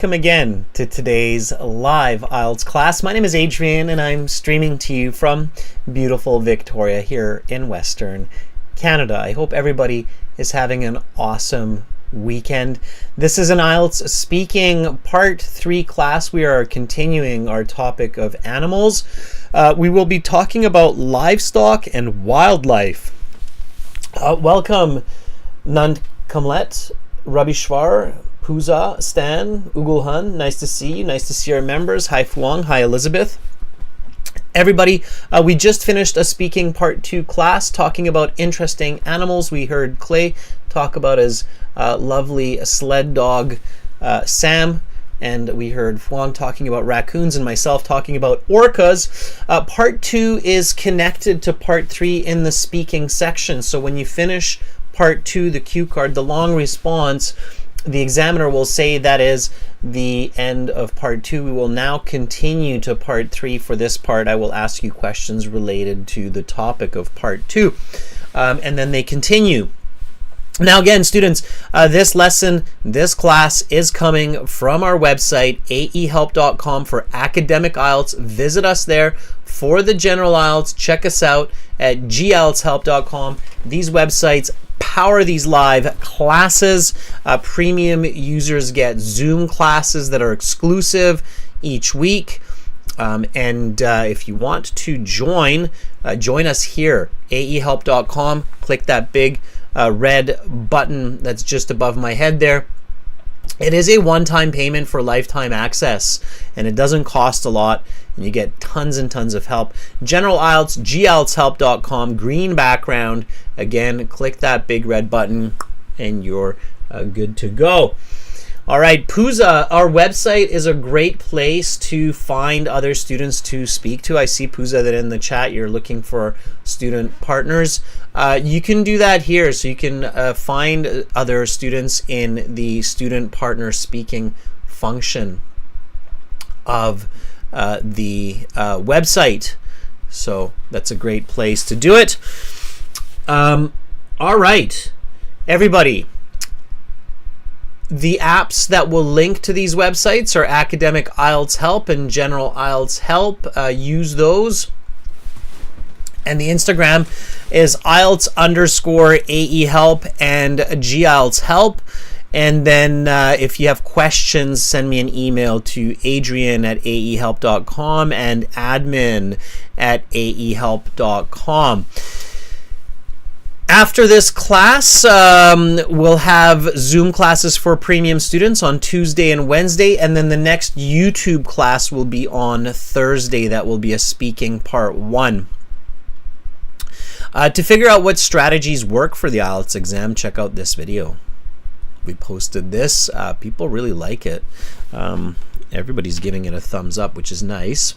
Welcome again to today's live IELTS class. My name is Adrian and I'm streaming to you from beautiful Victoria here in Western Canada. I hope everybody is having an awesome weekend. This is an IELTS speaking part 3 class. We are continuing our topic of animals. We will be talking about livestock and wildlife. Welcome Nand Kamlet, Rabishwar, Pooja, Stan, Ugulhan, nice to see you. Nice to see our members. Hi Fuang, hi Elizabeth. Everybody, we just finished a speaking part 2 class talking about interesting animals. We heard Clay talk about his lovely sled dog, Sam, and we heard Fuang talking about raccoons and myself talking about orcas. Part 2 is connected to part 3 in the speaking section. So when you finish part 2, the cue card, the long response, the examiner will say that is the end of part 2. We will now continue to part 3. For this part, I will ask you questions related to the topic of part 2. And then they continue. Now again, students, this lesson, this class is coming from our website, aehelp.com, for academic IELTS. Visit us there. For the general IELTS, check us out at gieltshelp.com. These websites power these live classes. Premium users get Zoom classes that are exclusive each week. If you want to join us here, aehelp.com. Click that big red button that's just above my head there. It is a one-time payment for lifetime access, and it doesn't cost a lot, and you get tons and tons of help. General IELTS, gieltshelp.com, green background. Again, click that big red button, and you're good to go. All right, Pooja, our website is a great place to find other students to speak to. I see, Pooja, that in the chat you're looking for student partners. You can do that here, so you can find other students in the student partner speaking function of the website. So that's a great place to do it. All right, everybody. The apps that will link to these websites are Academic IELTS Help and General IELTS Help. Use those. And the Instagram is IELTS_AE Help and GIELTS Help. And then if you have questions, send me an email to adrian@aehelp.com and admin@aehelp.com. After this class, we'll have Zoom classes for premium students on Tuesday and Wednesday, and then the next YouTube class will be on Thursday. That will be a speaking part 1. To figure out what strategies work for the IELTS exam, check out this video. We posted this. People really like it. Everybody's giving it a thumbs up, which is nice.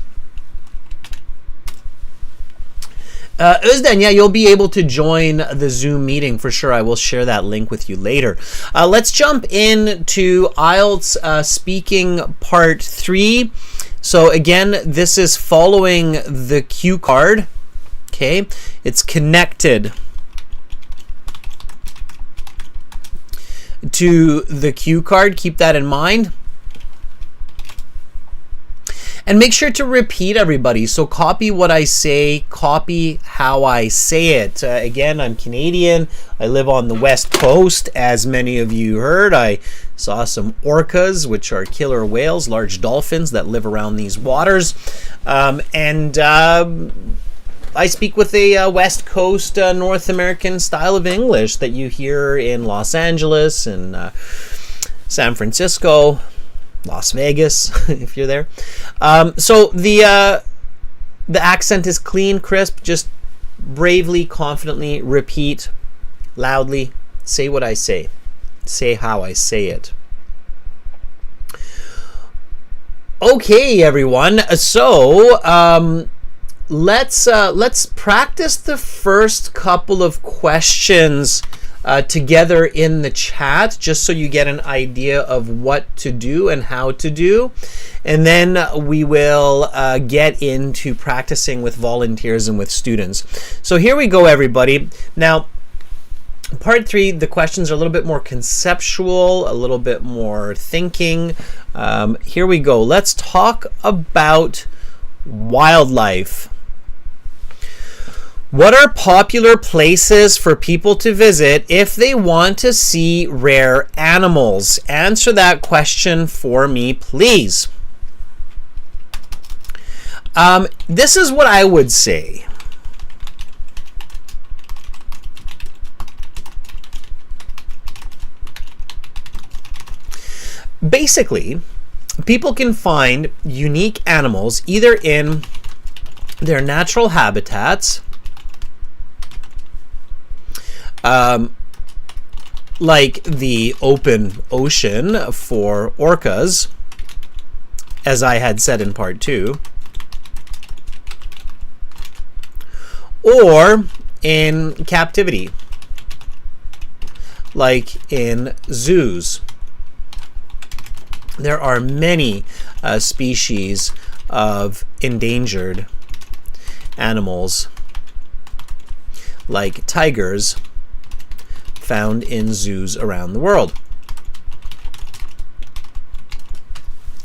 Özden, yeah, you'll be able to join the Zoom meeting for sure. I will share that link with you later. Let's jump into IELTS speaking part 3. So again, this is following the cue card. Okay, it's connected to the cue card. Keep that in mind. And make sure to repeat, everybody. So copy what I say, copy how I say it. Again, I'm Canadian. I live on the West Coast. As many of you heard, I saw some orcas, which are killer whales, large dolphins that live around these waters. I speak with a West Coast North American style of English that you hear in Los Angeles and San Francisco, Las Vegas, if you're there. So the accent is clean, crisp. Just bravely, confidently repeat loudly. Say what I say. Say how I say it. Okay, everyone. So let's practice the first couple of questions together in the chat, just so you get an idea of what to do and how to do, and then we will get into practicing with volunteers and with students. So here we go, everybody. Now Part 3, the questions are a little bit more conceptual, a little bit more thinking. Here we go. Let's talk about wildlife. What are popular places for people to visit if they want to see rare animals? Answer that question for me, please. This is what I would say. Basically, people can find unique animals either in their natural habitats, like the open ocean for orcas, as I had said in part 2, or in captivity, like in zoos. There are many species of endangered animals, like tigers, found in zoos around the world.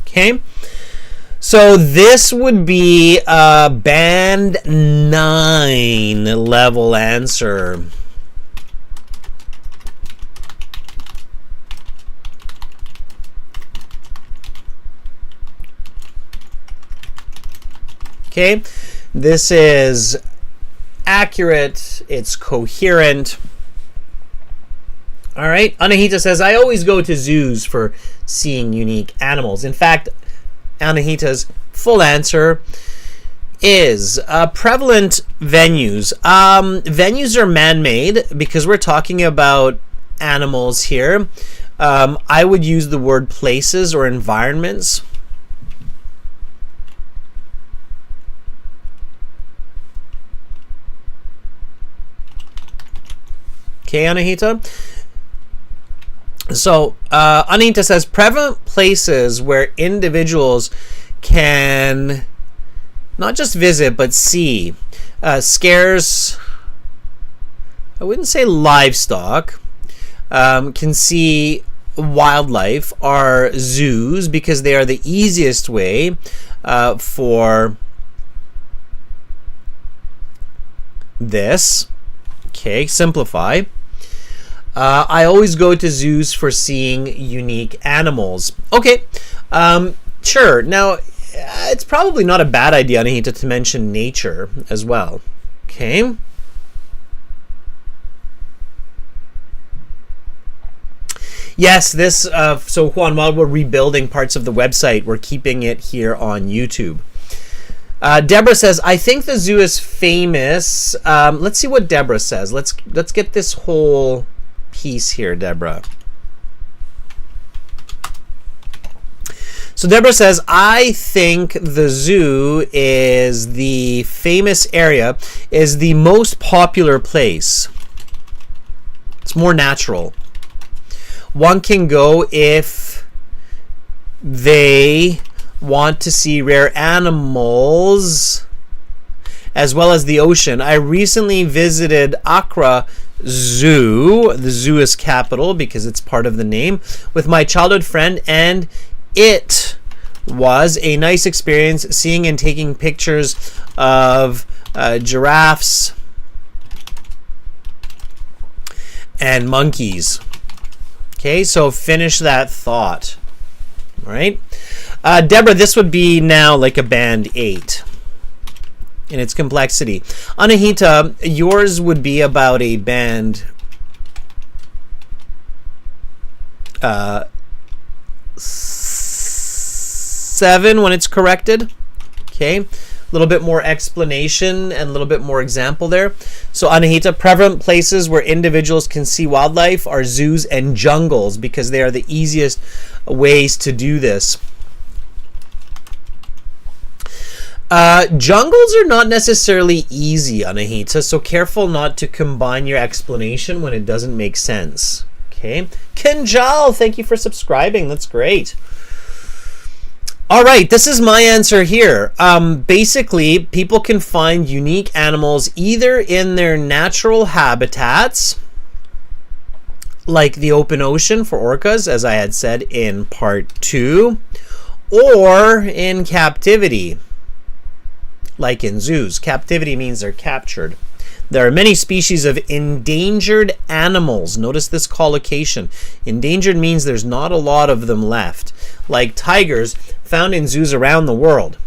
Okay, so this would be a band 9 level answer. Okay, this is accurate, it's coherent. All right, Anahita says, I always go to zoos for seeing unique animals. In fact, Anahita's full answer is prevalent venues. Venues are man-made because we're talking about animals here. I would use the word places or environments. Okay, Anahita. So, Anita says, prevalent places where individuals can not just visit, but see. Scarce, I wouldn't say livestock, can see wildlife are zoos because they are the easiest way for this. Okay, simplify. I always go to zoos for seeing unique animals. Okay, sure. Now, it's probably not a bad idea, Anahita, to mention nature as well. Okay. Yes, this, so Juan, while we're rebuilding parts of the website, we're keeping it here on YouTube. Deborah says, I think the zoo is famous. Let's see what Deborah says. Let's get this whole piece here, Deborah. So Deborah says, I think the zoo is the famous area, is the most popular place. It's more natural. One can go if they want to see rare animals as well as the ocean. I recently visited Accra Zoo, the zoo is capital because it's part of the name, with my childhood friend, and it was a nice experience seeing and taking pictures of giraffes and monkeys. Okay, so finish that thought. All right, Deborah, this would be now like a band 8 in its complexity. Anahita, yours would be about a band 7 when it's corrected. Okay, a little bit more explanation and a little bit more example there. So Anahita, prevalent places where individuals can see wildlife are zoos and jungles because they are the easiest ways to do this. Jungles are not necessarily easy, Anahita, so careful not to combine your explanation when it doesn't make sense. Okay, Kinjal, thank you for subscribing. That's great. All right, this is my answer here. Basically, people can find unique animals either in their natural habitats, like the open ocean for orcas, as I had said in part 2, or in captivity, like in zoos. Captivity means they're captured. There are many species of endangered animals. Notice this collocation. Endangered means there's not a lot of them left, like tigers found in zoos around the world.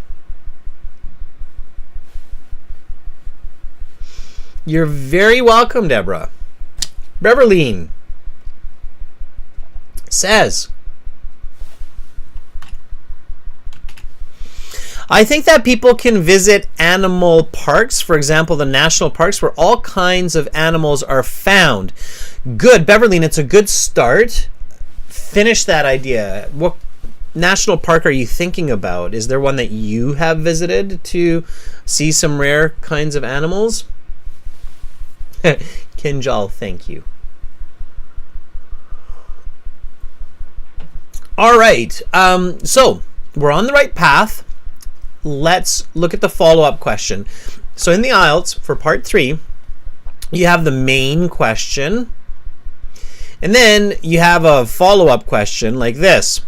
You're very welcome, Deborah. Beverleen says, I think that people can visit animal parks, for example, the national parks, where all kinds of animals are found. Good, Beverleen, it's a good start. Finish that idea. What national park are you thinking about? Is there one that you have visited to see some rare kinds of animals? Kinjal, thank you. All right, so we're on the right path. Let's look at the follow-up question. So in the IELTS for part 3, you have the main question, and then you have a follow-up question like this.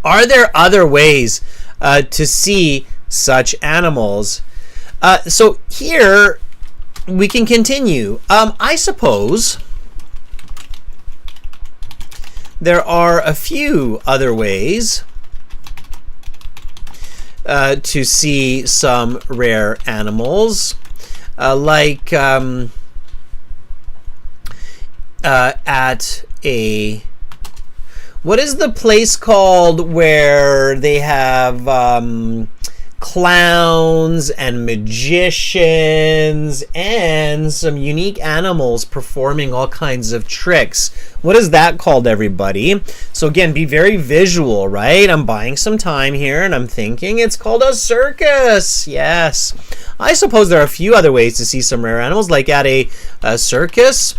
Are there other ways to see such animals? So here we can continue. I suppose there are a few other ways to see some rare animals, like at a, what is the place called where they have clowns and magicians and some unique animals performing all kinds of tricks? What is that called, everybody? So again, be very visual, right? I'm buying some time here and I'm thinking it's called a circus. Yes. I suppose there are a few other ways to see some rare animals, like at a circus,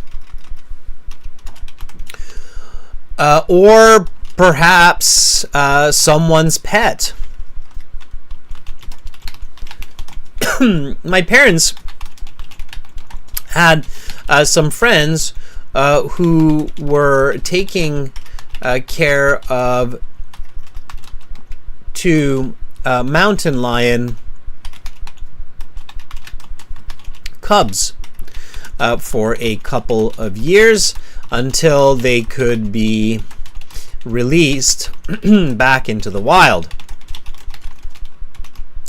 or perhaps someone's pet. My parents had some friends who were taking care of 2 mountain lion cubs for a couple of years until they could be released back into the wild.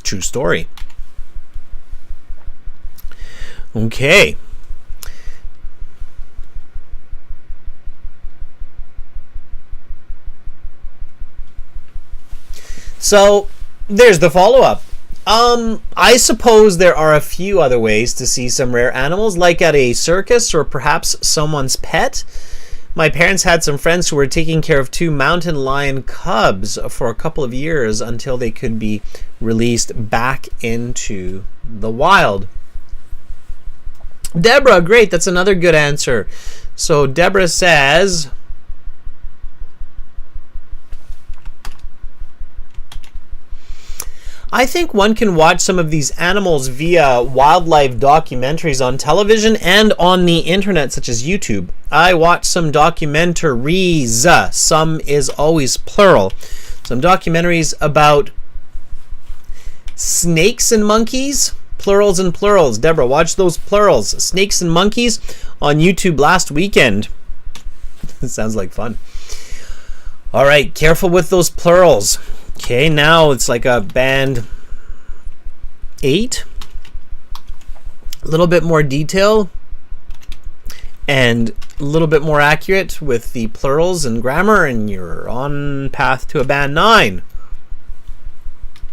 True story. Okay. So there's the follow-up. I suppose there are a few other ways to see some rare animals, like at a circus or perhaps someone's pet. My parents had some friends who were taking care of 2 mountain lion cubs for a couple of years until they could be released back into the wild. Deborah, great, that's another good answer. So Deborah says, I think one can watch some of these animals via wildlife documentaries on television and on the internet, such as YouTube. I watch some documentaries, some is always plural, some documentaries about snakes and monkeys. Plurals and plurals. Deborah, watch those plurals. Snakes and monkeys on YouTube last weekend. It sounds like fun. All right, careful with those plurals. Okay, now it's like a band 8. A little bit more detail and a little bit more accurate with the plurals and grammar, and you're on path to a band 9.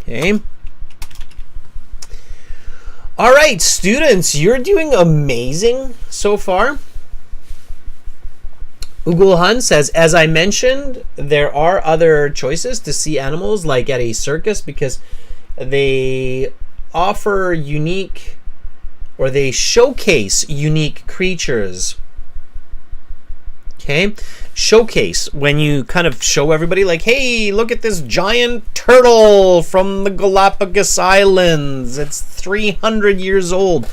Okay. All right, students, you're doing amazing so far. Ugulhan says, as I mentioned, there are other choices to see animals, like at a circus, because they offer unique, or they showcase unique creatures. Okay, showcase, when you kind of show everybody like, hey, look at this giant turtle from the Galapagos Islands, it's 300 years old.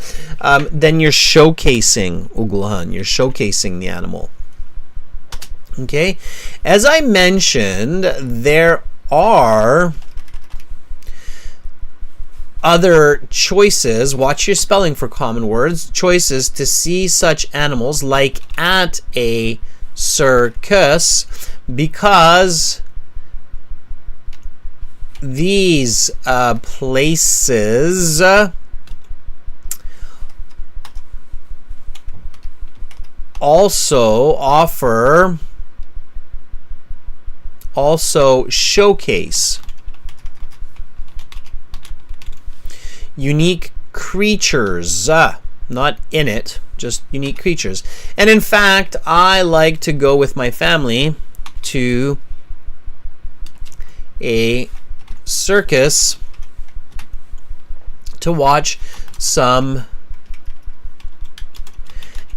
Then you're showcasing ugulahan, you're showcasing the animal. Okay, as I mentioned, there are other choices, watch your spelling for common words, choices to see such animals like at a circus, because these places also showcase unique creatures, not in it, just unique creatures. And in fact, I like to go with my family to a circus to watch some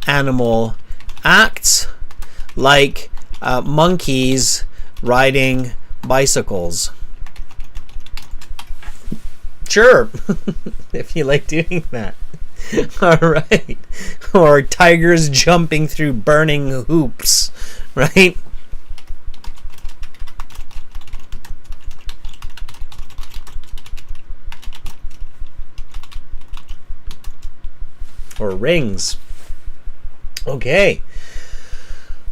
animal acts, like monkeys riding bicycles. Sure, if you like doing that. All right. Or tigers jumping through burning hoops, right? Or rings. Okay.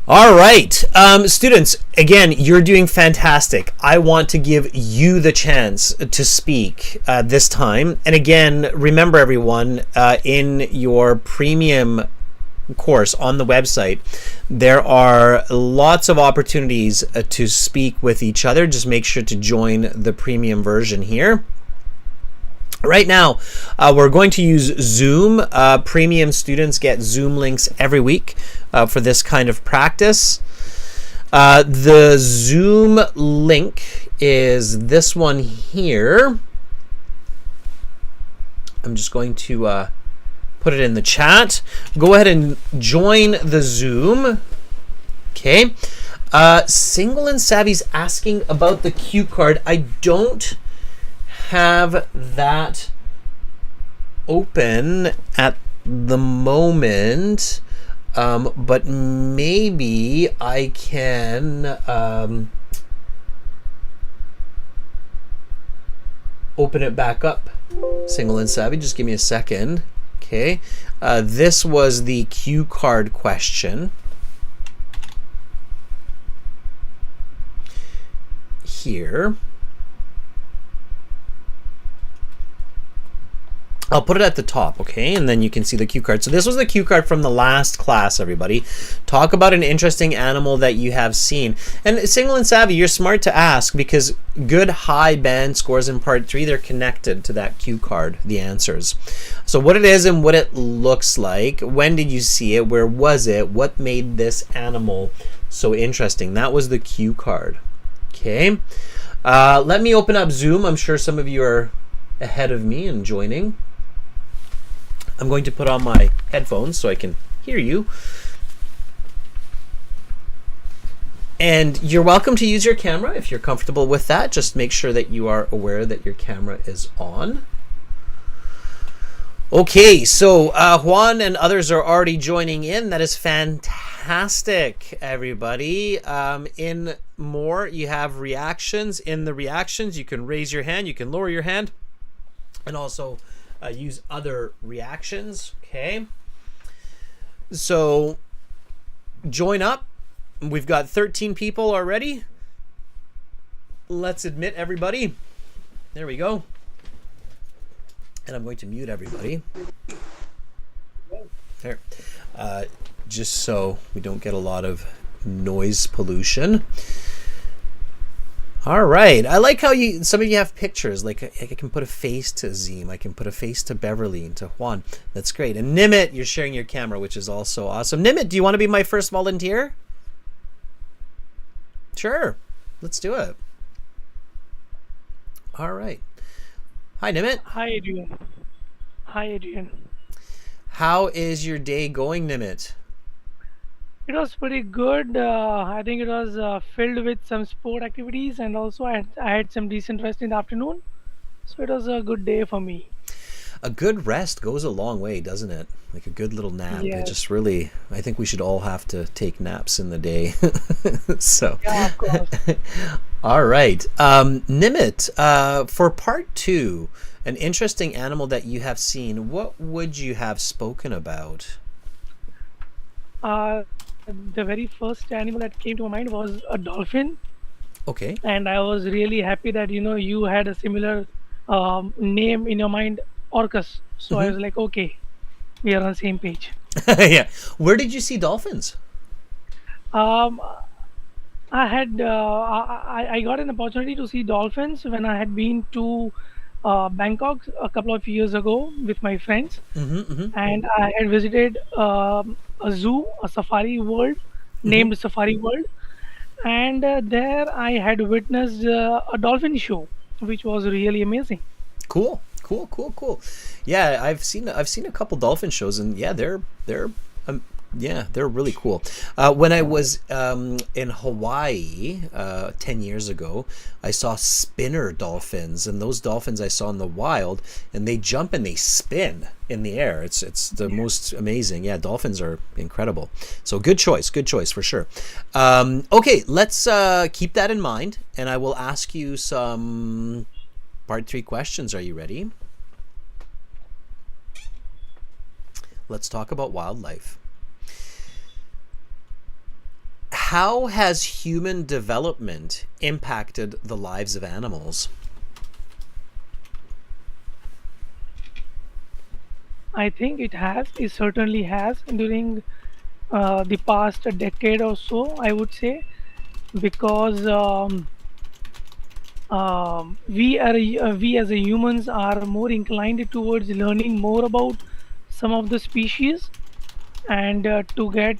All right, students, again, you're doing fantastic. I want to give you the chance to speak this time. And again, remember everyone, in your premium course on the website, there are lots of opportunities to speak with each other. Just make sure to join the premium version here. Right now, we're going to use Zoom. Premium students get Zoom links every week for this kind of practice. The Zoom link is this one here. I'm just going to put it in the chat. Go ahead and join the Zoom. Okay. Single and Savvy's asking about the cue card. I don't have that open at the moment, but maybe I can open it back up. Single and Savvy, just give me a second. Okay, this was the cue card question here. I'll put it at the top, okay? And then you can see the cue card. So this was the cue card from the last class, everybody. Talk about an interesting animal that you have seen. And Single and Savvy, you're smart to ask, because good high band scores in part 3, they're connected to that cue card, the answers. So what it is and what it looks like. When did you see it? Where was it? What made this animal so interesting? That was the cue card, okay? Let me open up Zoom. I'm sure some of you are ahead of me and joining. I'm going to put on my headphones so I can hear you. And you're welcome to use your camera if you're comfortable with that. Just make sure that you are aware that your camera is on. Okay, so Juan and others are already joining in. That is fantastic, everybody. In more, you have reactions. In the reactions, you can raise your hand, you can lower your hand, and also use other reactions. Okay, so join up. We've got 13 people already. Let's admit everybody. There we go. And I'm going to mute everybody there, just so we don't get a lot of noise pollution. All right, I like how some of you have pictures. Like I can put a face to Azim, I can put a face to Beverly and to Juan. That's great. And Nimit, you're sharing your camera, which is also awesome. Nimit, do you want to be my first volunteer? Sure, let's do it. All right. Hi, Nimit. Hi, Adrian. Hi, Adrian. How is your day going, Nimit? It was pretty good. I think it was filled with some sport activities, and also I had some decent rest in the afternoon. So it was a good day for me. A good rest goes a long way, doesn't it? Like a good little nap. It Yes. just really, I think we should all have to take naps in the day. So, Yeah, of course. all right. Nimit, for part two, an interesting animal that you have seen, what would you have spoken about? The very first animal that came to my mind was a dolphin, Okay. and I was really happy that you had a similar name in your mind, Orcus. So I was like, okay, we are on the same page. Yeah. Where did you see dolphins? Um, I got an opportunity to see dolphins when I had been to Bangkok a couple of years ago with my friends, and I had visited a zoo, a safari world named Safari World, and there I had witnessed a dolphin show, which was really amazing. Cool, cool, cool, cool. Yeah, I've seen a couple dolphin shows, and yeah, they're um, yeah, they're really cool. When I was in Hawaii 10 years ago, I saw spinner dolphins, and those dolphins I saw in the wild, and they jump and they spin in the air. It's the most amazing. Yeah, dolphins are incredible. So good choice for sure. Okay, let's keep that in mind, and I will ask you some part three questions. Are you ready? Let's talk about wildlife. How has human development impacted the lives of animals? I think it has. It certainly has during the past decade or so. I would say because we as a humans are more inclined towards learning more about some of the species, and to get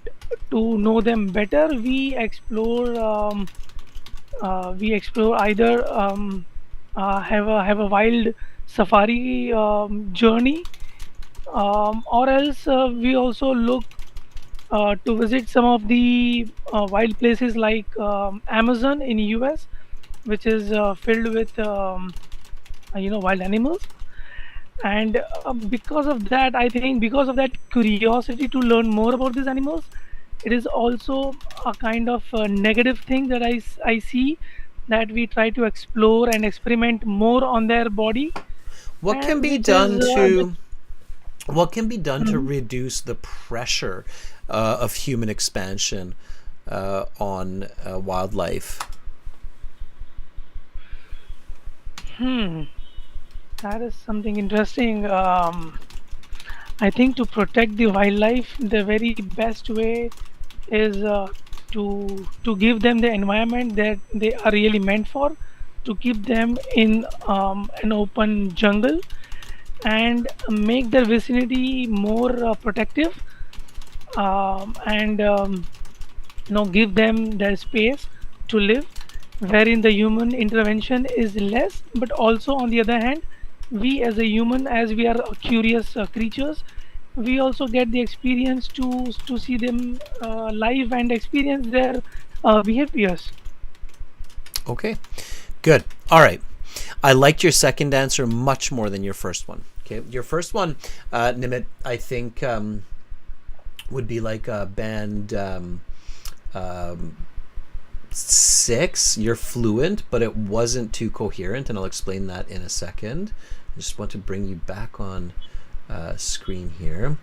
to know them better, we explore either have a wild safari journey, or else we also look to visit some of the wild places like Amazon in US, which is filled with wild animals. And because of that, I think because of that curiosity to learn more about these animals, it is also a kind of negative thing that I see, that we try to explore and experiment more on their body, What can and be which is done to what can be done to Mhm. reduce the pressure of human expansion on wildlife? Hmm, that is something interesting. I think to protect the wildlife, the very best way is to give them the environment that they are really meant for, to keep them in an open jungle, and make their vicinity more protective, and give them their space to live, wherein the human intervention is less. But also, on the other hand, we as a human, as we are curious creatures, we also get the experience to see them live and experience their behaviors. Okay, good. All right. I liked your second answer much more than your first one. Okay, your first one, Nimit, I think would be like a band um, six. You're fluent, but it wasn't too coherent, and I'll explain that in a second. I just want to bring you back on screen here.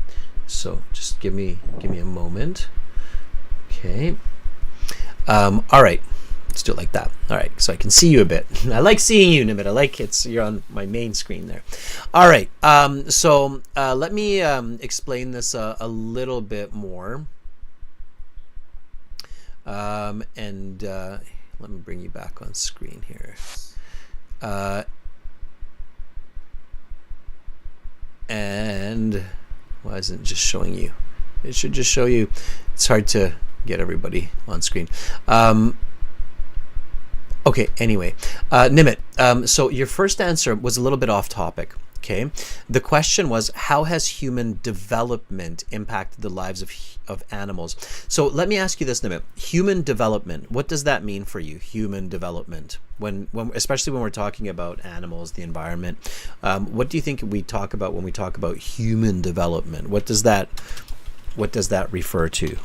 So just give me a moment. Okay. All right. Let's do it like that. All right, so I can see you a bit. I like seeing you, Nimit. I like it. You're on my main screen there. All right. So let me explain this a little bit more. And let me bring you back on screen here. Uh, and why isn't it just showing you? It should just show you. It's hard to get everybody on screen. Okay, anyway, Nimit, so your first answer was a little bit off topic. Okay. The question was, how has human development impacted the lives of animals? So let me ask you this, Nimit. Human development, what does that mean for you? Human development, when especially when we're talking about animals, the environment. What do you think we talk about when we talk about human development? What does that refer to?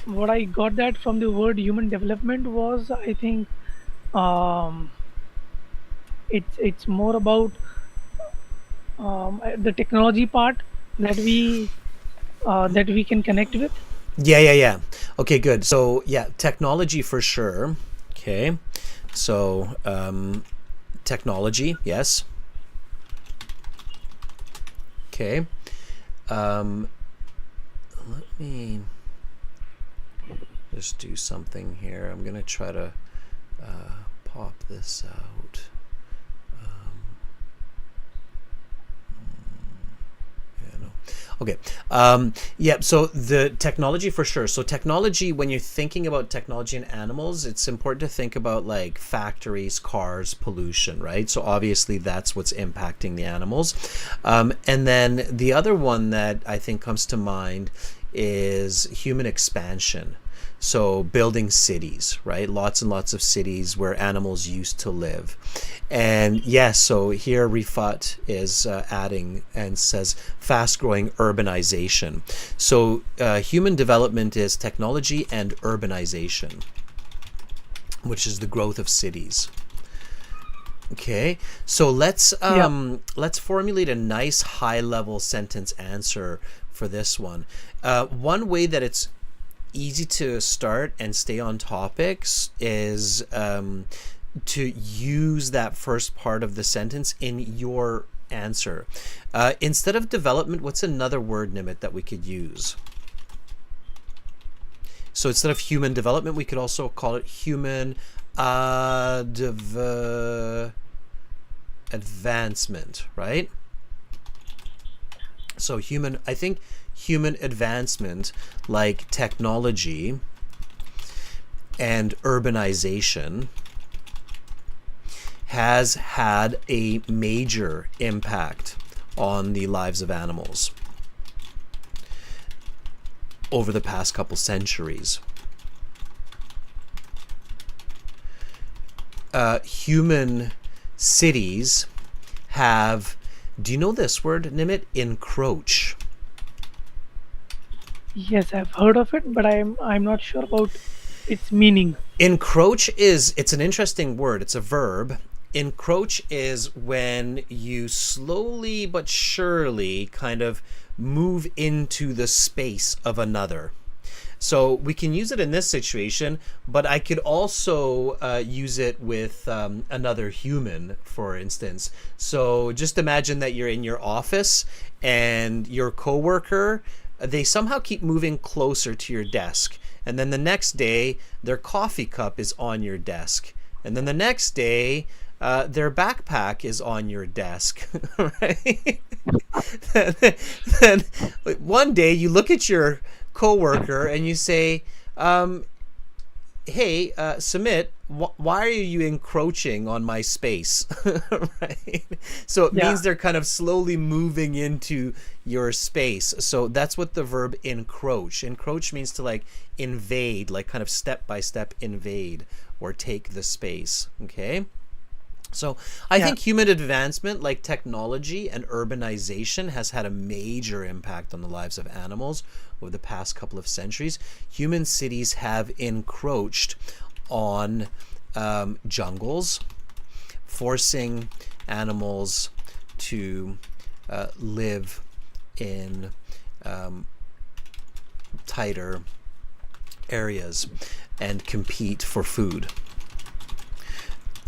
What I got that from the word human development was, I think, um, it's more about the technology part that we can connect with. Yeah. Okay, good. So yeah, technology for sure. Okay. So technology, yes. Okay. Let me just do something here. I'm gonna try to pop this out. Okay. Yeah, so the technology for sure. So technology, when you're thinking about technology and animals, it's important to think about like factories, cars, pollution, right? So obviously that's what's impacting the animals. And then the other one that I think comes to mind is human expansion. So building cities, right? Lots and lots of cities where animals used to live. And yes, so here Rifat is adding and says fast growing urbanization. So human development is technology and urbanization, which is the growth of cities. Okay, so let's formulate a nice high level sentence answer for this one. One way that it's easy to start and stay on topics is to use that first part of the sentence in your answer. Instead of development, what's another word, Nimit, that we could use? So instead of human development, we could also call it human advancement, right? So I think human advancement, like technology and urbanization, has had a major impact on the lives of animals over the past couple centuries. Human cities have, do you know this word, Nimit? Encroach. Yes, I've heard of it, but I'm not sure about its meaning. Encroach it's an interesting word. It's a verb. Encroach is when you slowly but surely kind of move into the space of another. So we can use it in this situation, but I could also use it with another human, for instance. So just imagine that you're in your office and your coworker, they somehow keep moving closer to your desk. And then the next day, their coffee cup is on your desk. And then the next day, their backpack is on your desk, right? then one day you look at your coworker and you say, hey, Sumit, why are you encroaching on my space? Right? So it means they're kind of slowly moving into your space. So that's what the verb encroach. Encroach means to like invade, like kind of step by step invade or take the space. Okay. So I think human advancement, like technology and urbanization, has had a major impact on the lives of animals over the past couple of centuries. Human cities have encroached on jungles, forcing animals to live in tighter areas and compete for food.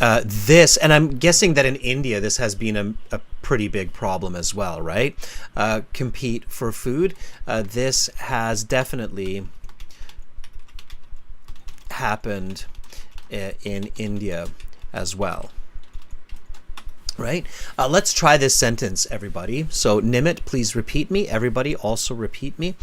And I'm guessing that in India this has been a pretty big problem as well, right? Compete for food. This has definitely happened in India as well, right? Let's try this sentence, everybody. So Nimit, please repeat me. Everybody also repeat me.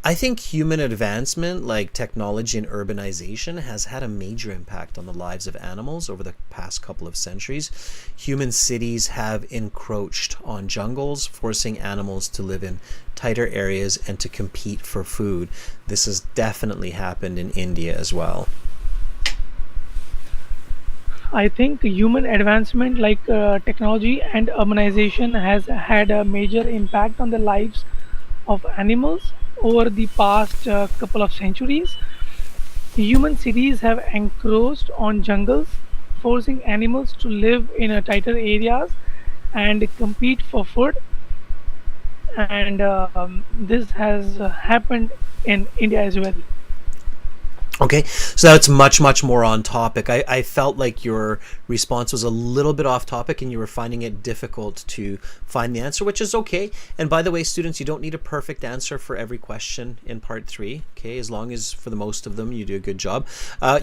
I think human advancement, like technology and urbanization, has had a major impact on the lives of animals over the past couple of centuries. Human cities have encroached on jungles, forcing animals to live in tighter areas and to compete for food. This has definitely happened in India as well. I think human advancement like technology and urbanization has had a major impact on the lives of animals over the past couple of centuries. Human cities have encroached on jungles, forcing animals to live in tighter areas and compete for food. And this has happened in India as well. Okay, so that's much, much more on topic. I felt like your response was a little bit off topic and you were finding it difficult to find the answer, which is okay. And by the way, students, you don't need a perfect answer for every question in part 3, okay? As long as for the most of them you do a good job.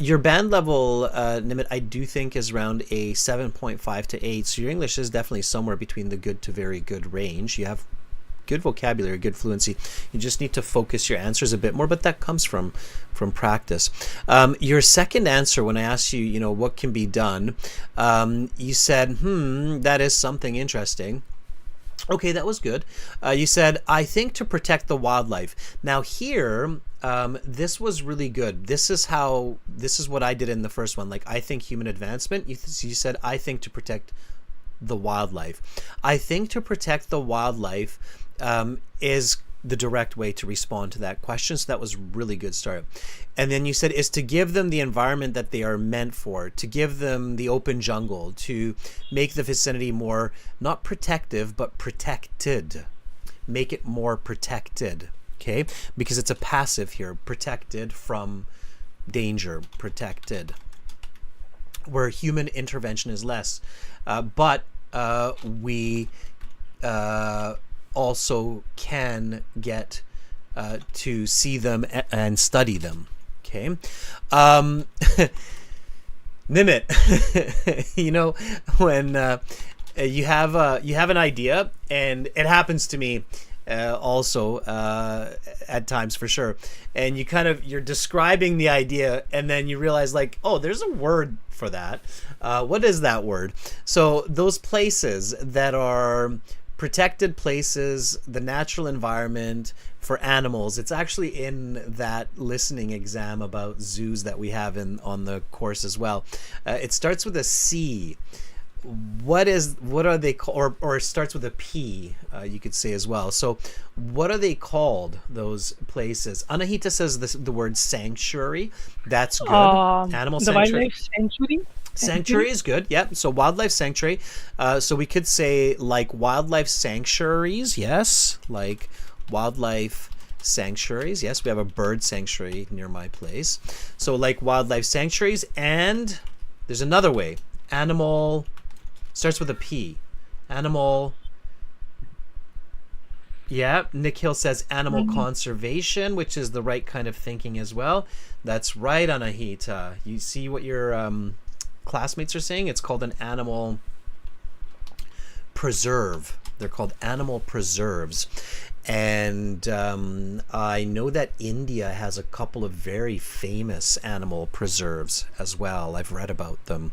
Your band level, Nimit, I do think is around a 7.5 to 8, so your English is definitely somewhere between the good to very good range. You have good vocabulary, good fluency. You just need to focus your answers a bit more, but that comes from practice. Your second answer, when I asked you, what can be done, you said, that is something interesting. Okay, that was good. You said, I think to protect the wildlife. Now here, this was really good. This is what I did in the first one. Like, I think human advancement. You said, I think to protect the wildlife. I think to protect the wildlife is the direct way to respond to that question. So that was really good start. And then you said is to give them the environment that they are meant for, to give them the open jungle, to make the vicinity more not protective but protected. Make it more protected, okay? Because it's a passive here, protected from danger, protected. Where human intervention is less, but we also can get to see them and study them. Okay, Nimit, when you have an idea, and it happens to me also at times for sure, and you're describing the idea, and then you realize like, oh, there's a word for that. What is that word? So those places that are protected places, the natural environment for animals, it's actually in that listening exam about zoos that we have on the course as well. It starts with a C. What are they called, or it starts with a P, you could say as well. So what are they called, those places? Anahita says the word sanctuary. That's good. Animal The sanctuary. wildlife sanctuary. Sanctuary is good. Yep. So wildlife sanctuary. So we could say like wildlife sanctuaries. Yes. Like wildlife sanctuaries. Yes. We have a bird sanctuary near my place. So like wildlife sanctuaries. And there's another way. Animal starts with a P. Animal. Yeah. Nick Hill says animal conservation, which is the right kind of thinking as well. That's right, Anahita. You see what your classmates are saying? It's called an animal preserve. They're called animal preserves. And I know that India has a couple of very famous animal preserves as well. I've read about them.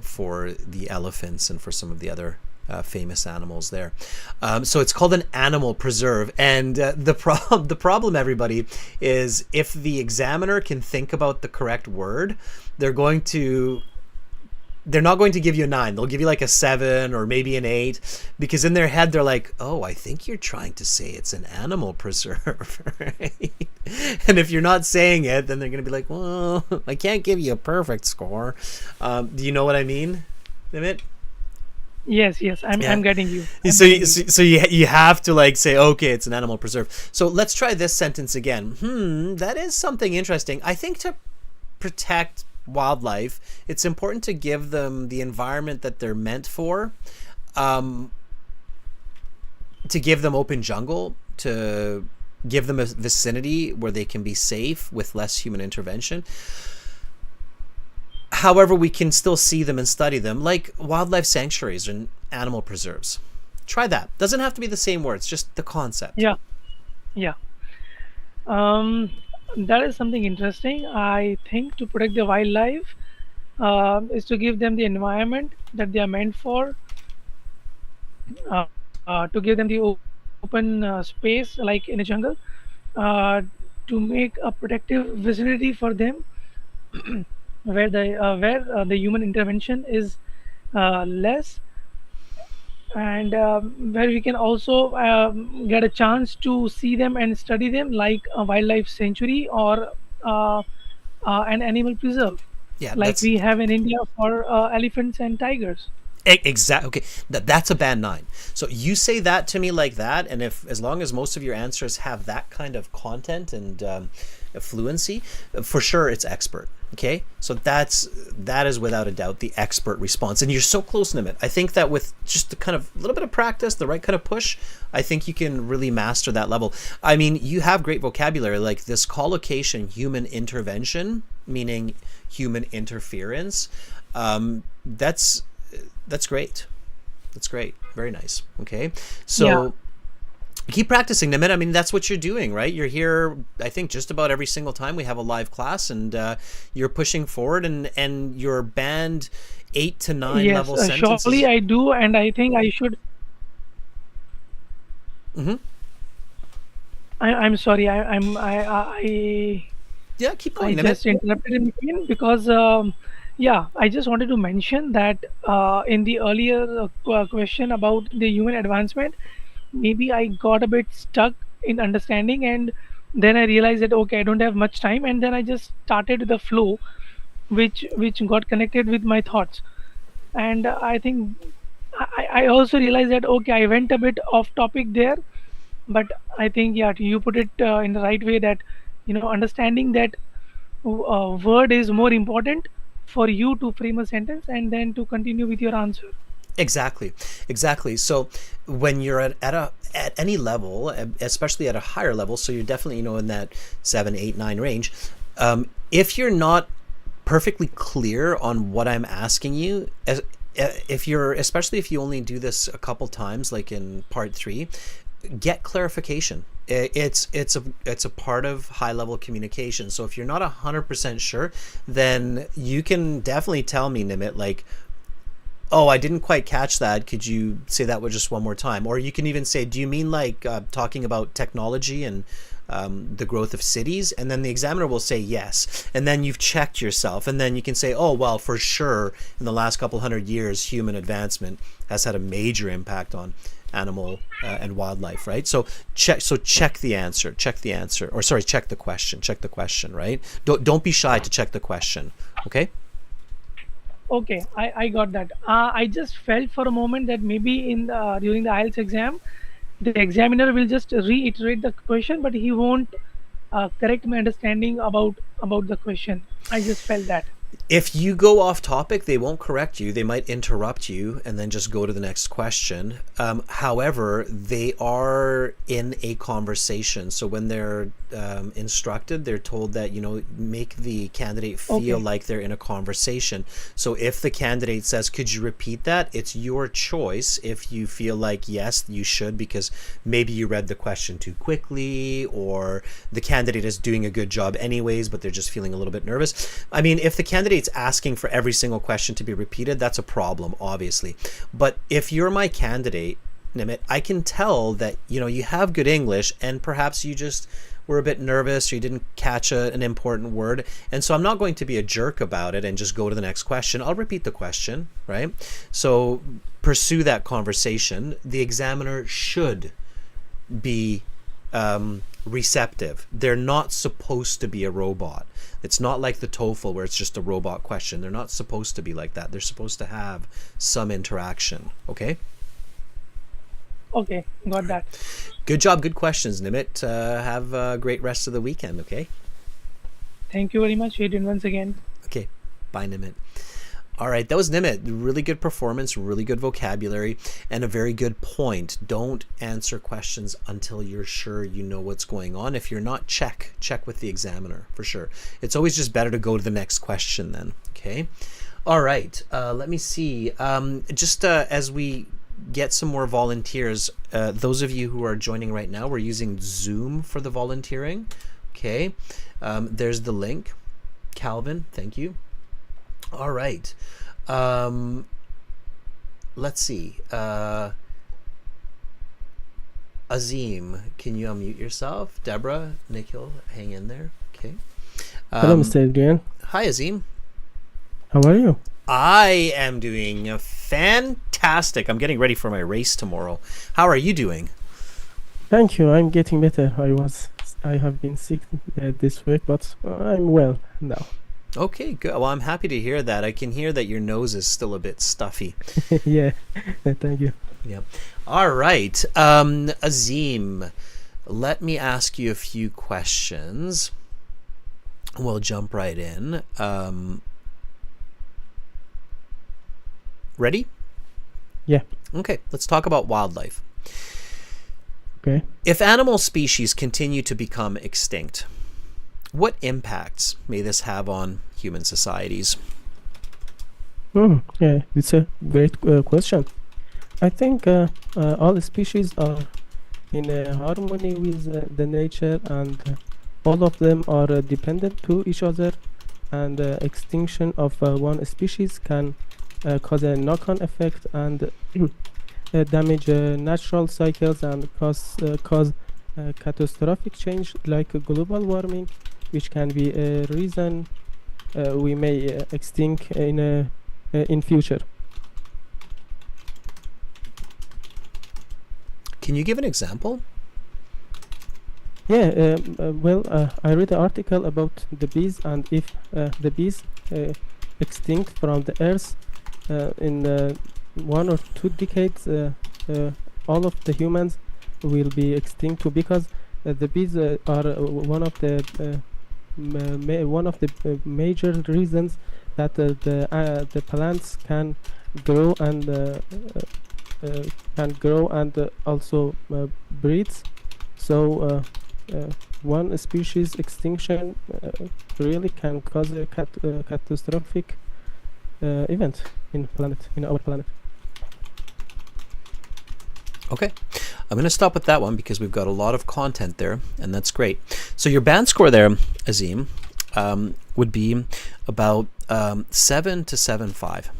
For the elephants and for some of the other famous animals there. So it's called an animal preserve. And the problem, everybody, is if the examiner can think about the correct word, they're not going to give you a 9. They'll give you like a 7 or maybe an 8, because in their head they're like, oh, I think you're trying to say it's an animal preserve, right? And if you're not saying it, then they're going to be like, well, I can't give you a perfect score. Do you know what I mean, Nimit? Yes, I'm getting you. So you have to like say, okay, it's an animal preserve. So let's try this sentence again. That is something interesting. I think to protect wildlife, it's important to give them the environment that they're meant for, to give them open jungle, to give them a vicinity where they can be safe with less human intervention. However, we can still see them and study them, like wildlife sanctuaries and animal preserves. Try that. Doesn't have to be the same words, just the concept. Yeah. Yeah. Um, that is something interesting. I think to protect the wildlife is to give them the environment that they are meant for, to give them the open space like in a jungle, uh, to make a protective vicinity for them where the human intervention is less, and where we can also get a chance to see them and study them like a wildlife sanctuary or uh, an animal preserve Yeah, like we have in India for elephants and tigers. exactly. Okay, that's a band 9. So you say that to me like that, and if as long as most of your answers have that kind of content and fluency, for sure it's expert. Okay, so that is without a doubt the expert response, and you're so close, Nimit. I think that with just the kind of little bit of practice, the right kind of push, I think you can really master that level. I mean, you have great vocabulary, like this collocation, human intervention, meaning human interference. That's great. That's great. Very nice. Okay. Yeah. So keep practicing, Nimit. I mean, that's what you're doing, right? You're here, I think, just about every single time we have a live class, and you're pushing forward, and your band 8 to 9 Yes, level surely sentences. I do, and I think I should. Mm-hmm. I'm sorry. I Yeah, keep I going, Nimit. just interrupted in between because, yeah, I just wanted to mention that in the earlier question about the human advancement, maybe I got a bit stuck in understanding, and then I realized that okay, I don't have much time, and then I just started the flow, which got connected with my thoughts, and I think I also realized that okay, I went a bit off topic there, but I think yeah, you put it in the right way that understanding that word is more important for you to frame a sentence and then to continue with your answer. Exactly, exactly. So when you're at any level, especially at a higher level, so you're definitely in that 7, 8, 9 range. If you're not perfectly clear on what I'm asking you, if you're, especially if you only do this a couple times, like in part 3, get clarification. It's a part of high level communication. So if you're not 100% sure, then you can definitely tell me, Nimit, like, oh, I didn't quite catch that. Could you say that with just one more time? Or you can even say, do you mean like talking about technology and the growth of cities? And then the examiner will say yes. And then you've checked yourself. And then you can say, oh, well, for sure, in the last couple hundred years, human advancement has had a major impact on animal and wildlife, right? So check the answer. Check the answer. Or sorry, check the question. Check the question, right? Don't be shy to check the question. Okay? Okay, I got that. I just felt for a moment that maybe in during the IELTS exam, the examiner will just reiterate the question, but he won't correct my understanding about the question. I just felt that. If you go off topic, they won't correct you. They might interrupt you and then just go to the next question. However, they are in a conversation. So when they're instructed, they're told that, make the candidate feel Okay, like they're in a conversation. So if the candidate says, could you repeat that? It's your choice if you feel like, yes, you should, because maybe you read the question too quickly, or the candidate is doing a good job anyways, but they're just feeling a little bit nervous. I mean, if the candidate's asking for every single question to be repeated, that's a problem, obviously. But if you're my candidate, Nimit, I can tell that you have good English, and perhaps you just were a bit nervous or you didn't catch an important word, and so I'm not going to be a jerk about it and just go to the next question. I'll repeat the question, right? So pursue that conversation. The examiner should be receptive. They're not supposed to be a robot. It's not like the TOEFL where it's just a robot question. They're not supposed to be like that. They're supposed to have some interaction. Okay? okay, got All right. that. Good job. Good questions, Nimit. Have a great rest of the weekend. Okay? Thank you very much, Adrian, once again. Okay. Bye, Nimit. All right, that was Nimit. Really good performance, really good vocabulary, and a very good point. Don't answer questions until you're sure you know what's going on. If you're not, check with the examiner for sure. It's always just better to go to the next question then. Okay. All right. Let me see. Just as we get some more volunteers. Those of you who are joining right now, we're using Zoom for the volunteering. Okay, there's the link. Calvin, thank you. All right. Let's see. Azim, can you unmute yourself? Deborah, Nikhil, hang in there. Okay. Hello, Mr. Adrian. Hi, Azim. How are you? I am doing fantastic. I'm getting ready for my race tomorrow. How are you doing? Thank you. I'm getting better. I have been sick this week, but I'm well now. Okay, good. Well, I'm happy to hear that. I can hear that your nose is still a bit stuffy. Yeah, thank you. Yep. All right. Azim, let me ask you a few questions. We'll jump right in. Ready? Yeah. Okay, let's talk about wildlife. Okay. If animal species continue to become extinct, what impacts may this have on human societies? Yeah, it's a great question. I think all species are in harmony with the nature, and all of them are dependent to each other, and extinction of one species can cause a knock-on effect and damage natural cycles and cause catastrophic change like global warming, which can be a reason we may extinct in future. Can you give an example? Yeah, I read an article about the bees, and if the bees extinct from the earth in 1 or 2 decades, all of the humans will be extinct too, because the bees are one of the major reasons that the plants can grow and also breeds. So one species extinction really can cause a catastrophic event in our planet. Okay, I'm going to stop with that one because we've got a lot of content there, and that's great. So your band score there, Azim, would be about 7 to 7.5.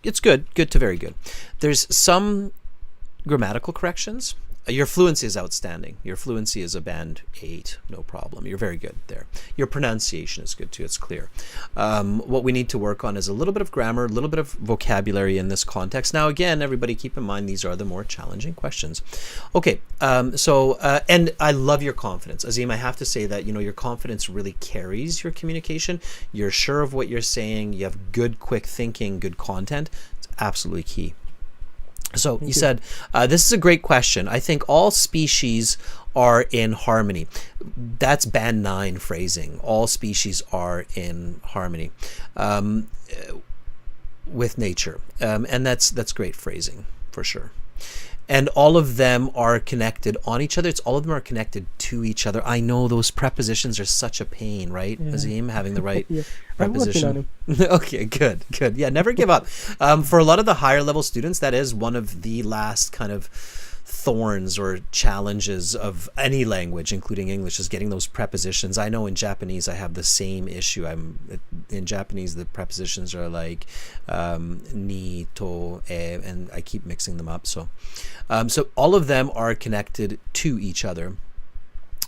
It's good to very good. There's some grammatical corrections. Your fluency is outstanding. Your fluency is a band 8, no problem. You're very good there. Your pronunciation is good too, it's clear. What we need to work on is a little bit of grammar, a little bit of vocabulary in this context. Now again, everybody keep in mind these are the more challenging questions. Okay, and I love your confidence. Azim, I have to say that, your confidence really carries your communication. You're sure of what you're saying. You have good, quick thinking, good content. It's absolutely key. So you said, this is a great question. I think all species are in harmony. That's band 9 phrasing. All species are in harmony with nature. And that's great phrasing for sure. And all of them are connected on each other. All of them are connected to each other. I know those prepositions are such a pain, right, yeah. Azim, having the right preposition. Okay, good. Yeah, never give up. For a lot of the higher level students, that is one of the last kind of thorns or challenges of any language, including English, is getting those prepositions. I know in Japanese I have the same issue. In Japanese the prepositions are like ni, to, e, and I keep mixing them up. So all of them are connected to each other.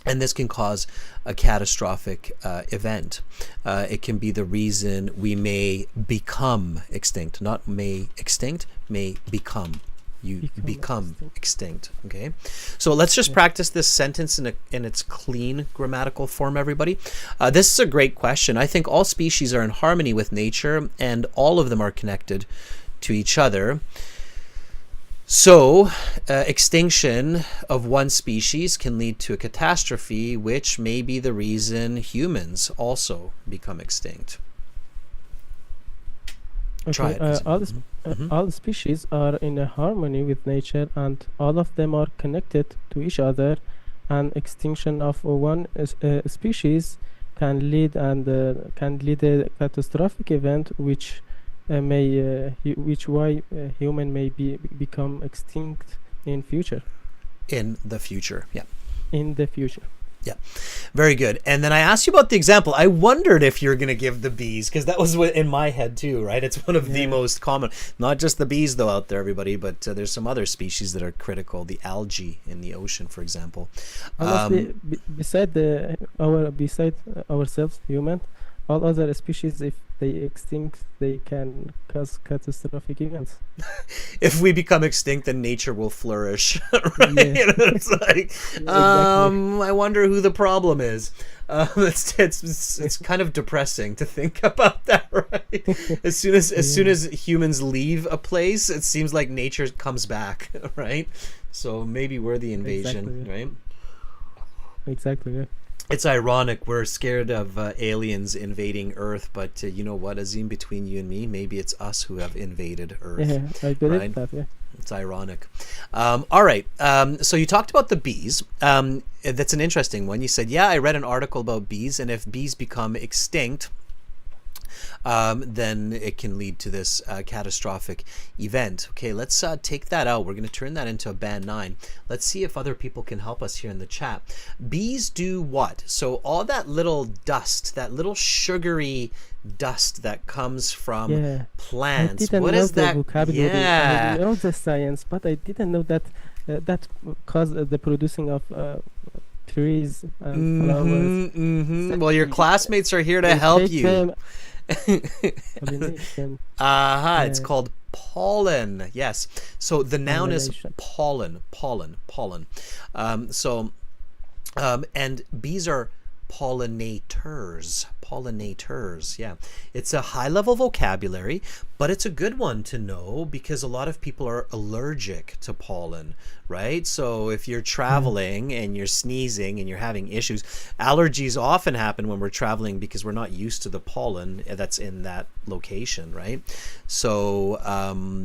And this can cause a catastrophic event. It can be the reason we may become extinct, not may extinct, may become. You become extinct. Okay, so let's just practice this sentence in its clean grammatical form, everybody. This is a great question. I think all species are in harmony with nature, and all of them are connected to each other. So extinction of one species can lead to a catastrophe, which may be the reason humans also become extinct. Okay, all species are in a harmony with nature, and all of them are connected to each other, and extinction of one species can lead a catastrophic event, which which why human may become extinct in future. In the future, yeah. In the future. Yeah, very good. And then I asked you about the example. I wondered if you're going to give the bees, because that was what in my head too, right? It's one of the most common, not just the bees though out there, everybody, but there's some other species that are critical. The algae in the ocean, for example. Honestly, beside ourselves, human, all other species, if they extinct, they can cause catastrophic events. If we become extinct, then nature will flourish, right? Yeah. It's like, I wonder who the problem is. It's kind of depressing to think about that, right? As soon as humans leave a place, it seems like nature comes back, right? So maybe we're the invasion, right? Exactly. Yeah. It's ironic. We're scared of aliens invading Earth, but you know what, Azim? Between you and me, maybe it's us who have invaded Earth. Yeah, I believe that. Yeah. It's ironic. All right. So you talked about the bees. That's an interesting one. You said, yeah, I read an article about bees, and if bees become extinct, then it can lead to this catastrophic event. Okay, let's take that out. We're going to turn that into a band 9. Let's see if other people can help us here in the chat. Bees do what? So all that little dust, that little sugary dust that comes from plants. I didn't what know is the that? vocabulary. Yeah. I know the science, but I didn't know that that cause the producing of trees and flowers. Well, your classmates are here to help you. Pollination. It's called pollen. Yes. So the noun is pollen. And bees are pollinators. Yeah, it's a high level vocabulary, but it's a good one to know because a lot of people are allergic to pollen, right? So if you're traveling and you're sneezing and you're having issues, allergies often happen when we're traveling because we're not used to the pollen that's in that location, right? So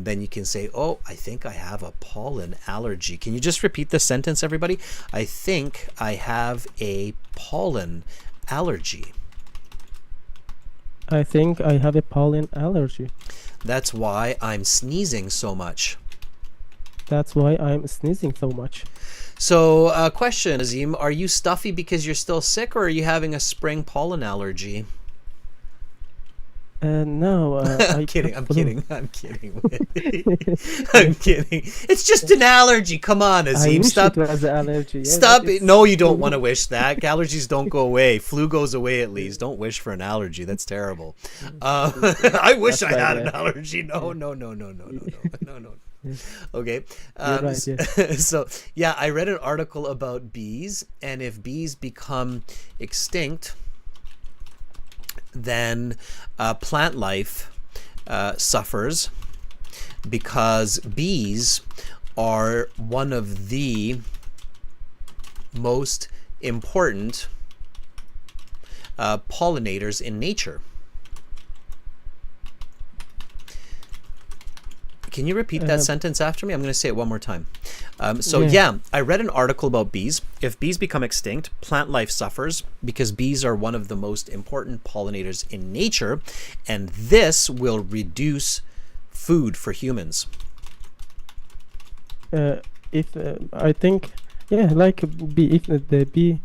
then you can say, oh, I think I have a pollen allergy. Can you just repeat the sentence, everybody? I think I have a pollen allergy. I think I have a pollen allergy. That's why I'm sneezing so much. That's why I'm sneezing so much. So, question, Azim, are you stuffy because you're still sick, or are you having a spring pollen allergy? No, I'm kidding. I'm kidding. It's just an allergy. Come on, Azim. Stop. It was an allergy. Yeah, Stop it. No, you don't want to wish that. Allergies don't go away. Flu goes away at least. Don't wish for an allergy. That's terrible. I wish I had an allergy. No. Okay. Right, yeah. So, yeah, I read an article about bees, and if bees become extinct, then plant life suffers because bees are one of the most important pollinators in nature. Can you repeat that sentence after me? I'm going to say it one more time. I read an article about bees. If bees become extinct, plant life suffers because bees are one of the most important pollinators in nature, and this will reduce food for humans. I think, like if the bee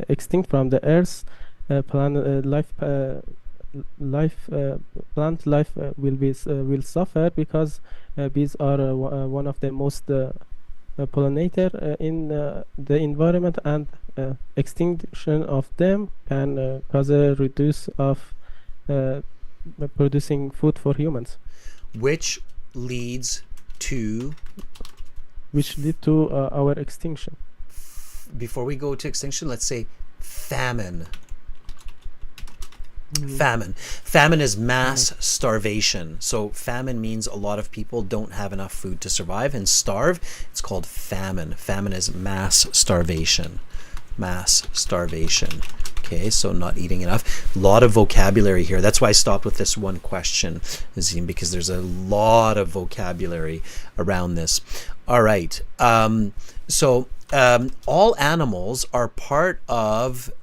extinct from the earth, plant life will suffer because bees are one of the most pollinator in the environment, and extinction of them can cause a reduce of producing food for humans, which lead to our extinction. Before we go to extinction, let's say famine. Famine is mass starvation. So famine means a lot of people don't have enough food to survive, and starve, it's called famine. Famine is mass starvation. Okay, so not eating enough. A lot of vocabulary here. That's why I stopped with this one question, Azim, because there's a lot of vocabulary around this. All right. All animals are part of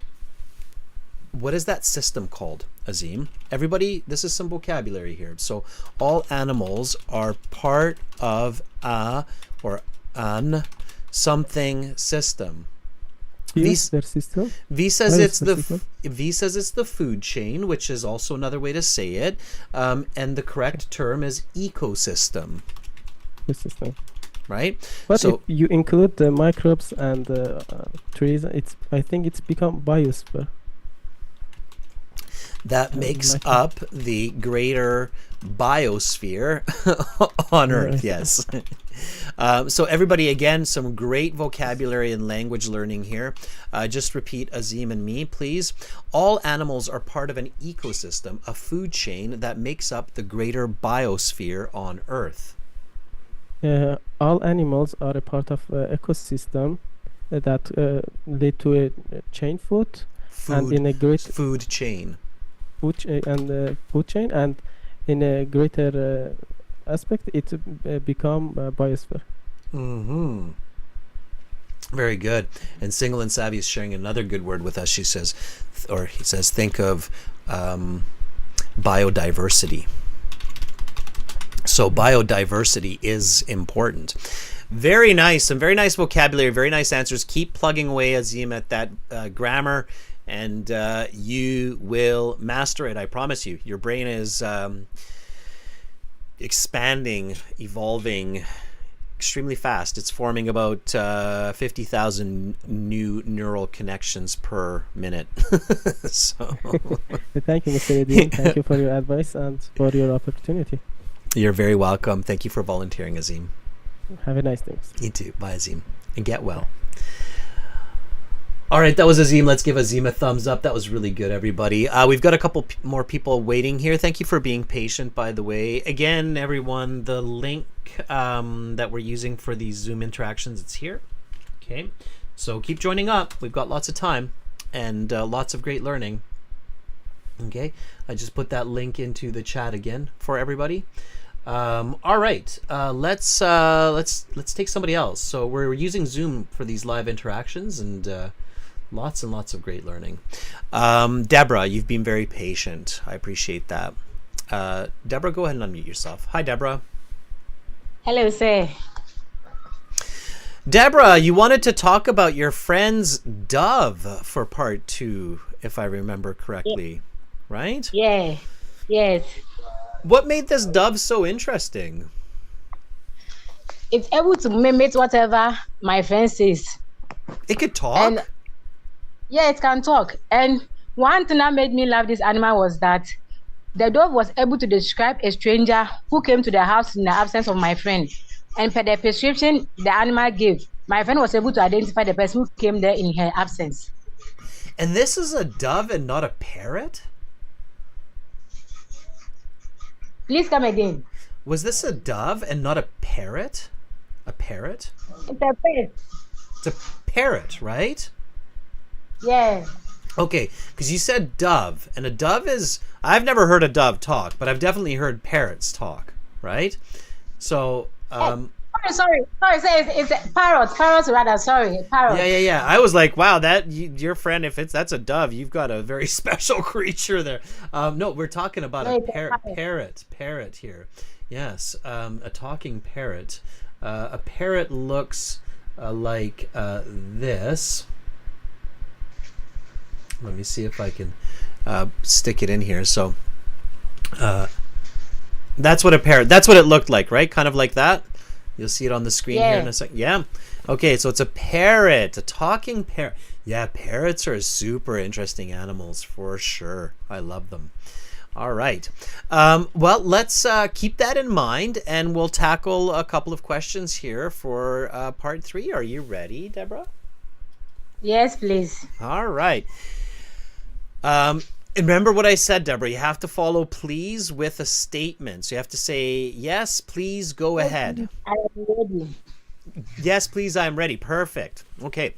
What is that system called, Azim? Everybody, this is some vocabulary here. So all animals are part of a or an something system. Yes, their system. V says What it's is the system? V says it's the food chain, which is also another way to say it. And the correct term is ecosystem, The system. right? But So if you include the microbes and trees, I think it's become biosphere. that makes like up the greater biosphere on Earth. Right. Yes. So everybody, again, some great vocabulary and language learning here. Just repeat Azim and me, please. All animals are part of an ecosystem, a food chain that makes up the greater biosphere on Earth. All animals are a part of ecosystem that lead to a chain food and in a great Food chain. food chain, and in a greater aspect, it become biosphere. Mm-hmm. Very good. And Single and Savvy is sharing another good word with us. She says, or he says, think of biodiversity. So biodiversity is important. Very nice. Some very nice vocabulary, very nice answers. Keep plugging away, Azim, at that grammar, and you will master it. I promise you. Your brain is expanding, evolving extremely fast. It's forming about 50,000 new neural connections per minute. So Thank you, Mr. Edin. Thank you for your advice and for your opportunity. you're very welcome. Thank you for volunteering, Azim. Have a nice day. You too. Bye, Azim. And get well. All right, that was Azim. Let's give Azim a thumbs up. That was really good, everybody. We've got a couple more people waiting here. Thank you for being patient, by the way. Again, everyone, the link that we're using for these Zoom interactions, it's here. Okay, so keep joining up. We've got lots of time and lots of great learning. Okay, I just put that link into the chat again for everybody. All right, let's take somebody else. So we're using Zoom for these live interactions, and lots of great learning. Deborah, you've been very patient. I appreciate that. Deborah, go ahead and unmute yourself. Hi, Deborah. Hello, sir. Deborah, you wanted to talk about your friend's dove for part 2, if I remember correctly, right? Yeah. Yes. What made this dove so interesting? It's able to mimic whatever my friend says. It could talk? And yeah, it can talk. And one thing that made me love this animal was that the dove was able to describe a stranger who came to the house in the absence of my friend. And per the prescription the animal gave, my friend was able to identify the person who came there in her absence. And this is a dove and not a parrot? Please come again. Was this a dove and not a parrot? A parrot? It's a bird. It's a parrot, right? Yeah. Okay, because you said dove, and a dove is... I've never heard a dove talk, but I've definitely heard parrots talk, right? So... Sorry. It's a parrot. Parrot rather. Sorry, parrot. Yeah. I was like, wow, your friend, if that's a dove, you've got a very special creature there. No, we're talking about a parrot here. Yes, a talking parrot. A parrot looks like this. Let me see if I can stick it in here. So that's what it looked like, right? Kind of like that. You'll see it on the screen here in a second. Yeah. Okay, so it's a parrot, a talking parrot. Yeah, parrots are super interesting animals for sure. I love them. All right. Well, let's keep that in mind, and we'll tackle a couple of questions here for part 3. Are you ready, Deborah? Yes, please. All right. Remember what I said, Deborah. You have to follow please with a statement. So you have to say, yes, please, go ahead. I am ready. Yes, please, I'm ready. Perfect. Okay.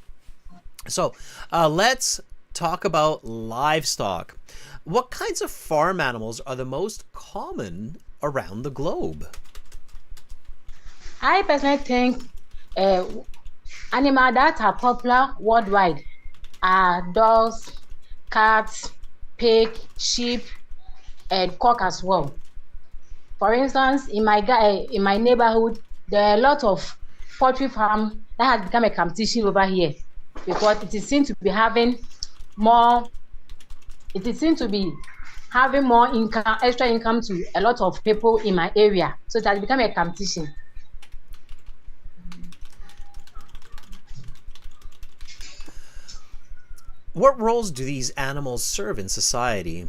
So let's talk about livestock. What kinds of farm animals are the most common around the globe? I personally think animals that are popular worldwide are dogs, cats, pig, sheep, and cock as well. For instance, in my neighborhood, there are a lot of poultry farm that has become a competition over here because it is seen to be having more. It is seen to be having more income, extra income to a lot of people in my area. So it has become a competition. What roles do these animals serve in society?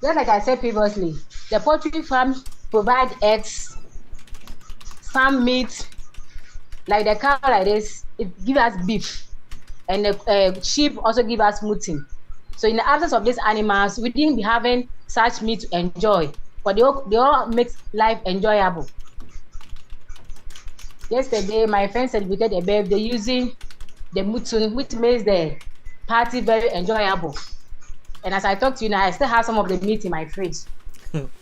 Just like I said previously, the poultry farm provide eggs, some meat, like the cow like this, it gives us beef, and the sheep also give us mutton. So in the absence of these animals, we didn't be having such meat to enjoy, but they all make life enjoyable. Yesterday, my friend celebrated a birthday using the mutton, which makes the party very enjoyable. And as I talk to you now, I still have some of the meat in my fridge.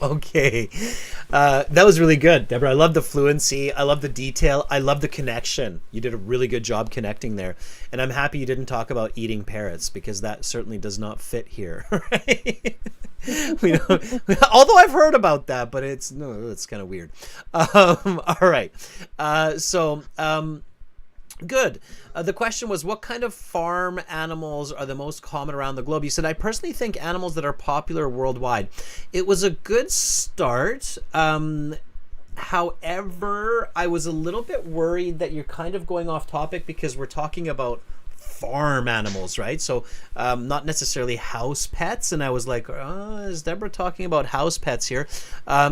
Okay. That was really good, Deborah. I love the fluency. I love the detail. I love the connection. You did a really good job connecting there. And I'm happy you didn't talk about eating parrots because that certainly does not fit here. Right? Although I've heard about that, but it's kind of weird. All right. Good. The question was, what kind of farm animals are the most common around the globe? You said, I personally think animals that are popular worldwide. It was a good start. However, I was a little bit worried that you're kind of going off topic because we're talking about farm animals, right? So not necessarily house pets. And I was like, is Deborah talking about house pets here?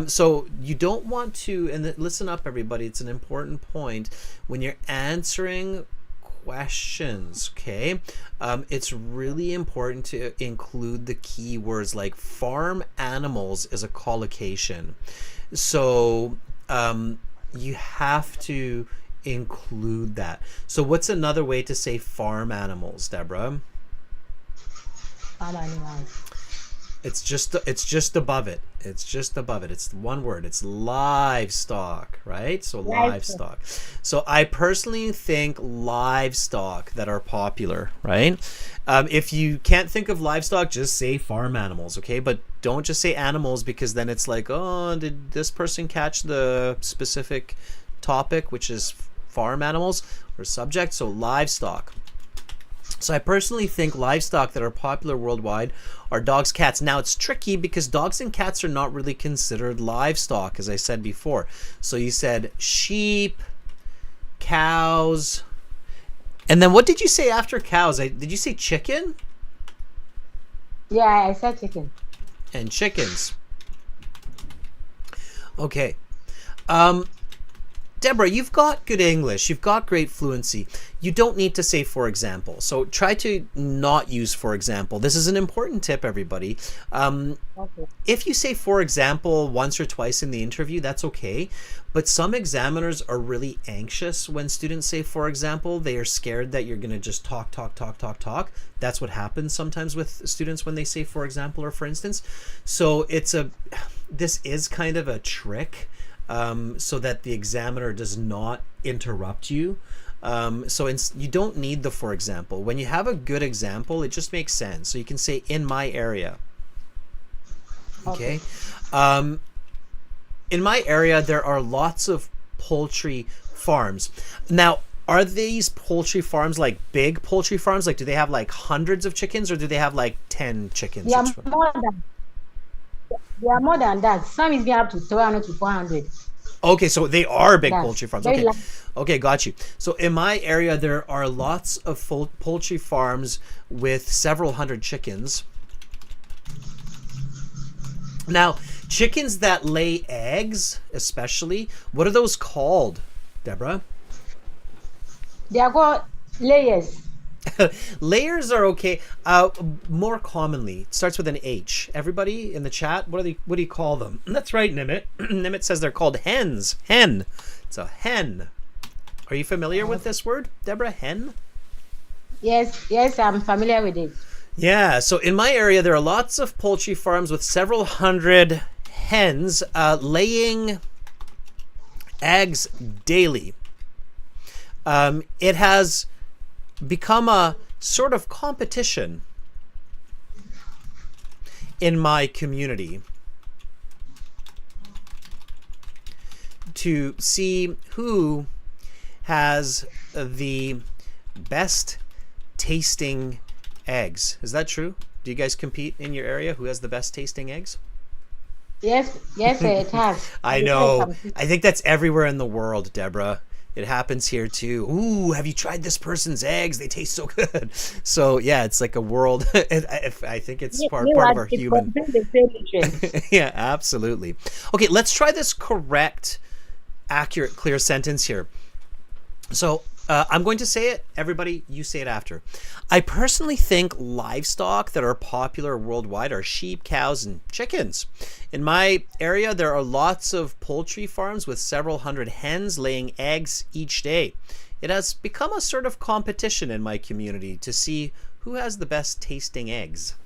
So you don't want to, and listen up everybody, it's an important point when you're answering questions, okay? It's really important to include the key words like farm animals is a collocation. So you have to include that. So what's another way to say farm animals, Deborah? Farm animals. It's just above it. It's just above it. It's one word. It's livestock, right? So livestock. So I personally think livestock that are popular, right? If you can't think of livestock, just say farm animals, okay? But don't just say animals because then it's like, oh, did this person catch the specific topic, which is farm animals or subject? So livestock. So I personally think livestock that are popular worldwide are dogs, cats. Now it's tricky because dogs and cats are not really considered livestock, as I said before. So you said sheep, cows, and then what did you say after cows? Did you say chicken? Yeah, I said chicken. And chickens. Okay. Deborah, you've got good English. You've got great fluency. You don't need to say for example. So try to not use for example. This is an important tip, everybody. Okay. If you say for example once or twice in the interview, that's okay. But some examiners are really anxious when students say for example. They are scared that you're going to just talk. That's what happens sometimes with students when they say for example or for instance. So this is kind of a trick. So that the examiner does not interrupt you. You don't need the for example. When you have a good example, it just makes sense. So you can say in my area. Okay. In my area, there are lots of poultry farms. Now, are these poultry farms like big poultry farms? Like, do they have like hundreds of chickens or do they have like 10 chickens? They are more than that. Some is up to 300 to 400. Okay, so they are big Yes. poultry farms. Very Okay, okay, got you. So in my area, there are lots of poultry farms with several hundred chickens. Now, chickens that lay eggs, especially, what are those called, Deborah? They are called layers. Layers are okay. More commonly, it starts with an H. Everybody in the chat, what do you call them? That's right, Nimit. Nimit says they're called hens. Hen. It's a hen. Are you familiar with this word, Deborah? Hen? Yes, I'm familiar with it. Yeah, so in my area, there are lots of poultry farms with several hundred hens laying eggs daily. It has become a sort of competition in my community to see who has the best tasting eggs. Is that true? Do you guys compete in your area? Who has the best tasting eggs? Yes, it has. I know. I think that's everywhere in the world, Deborah. It happens here too. Ooh, have you tried this person's eggs? They taste so good. So yeah, it's like a world. I think it's part of our human. Yeah, absolutely. Okay, let's try this correct, accurate, clear sentence here. So I'm going to say it. Everybody, you say it after. I personally think livestock that are popular worldwide are sheep, cows, and chickens. In my area, there are lots of poultry farms with several hundred hens laying eggs each day. It has become a sort of competition in my community to see who has the best tasting eggs.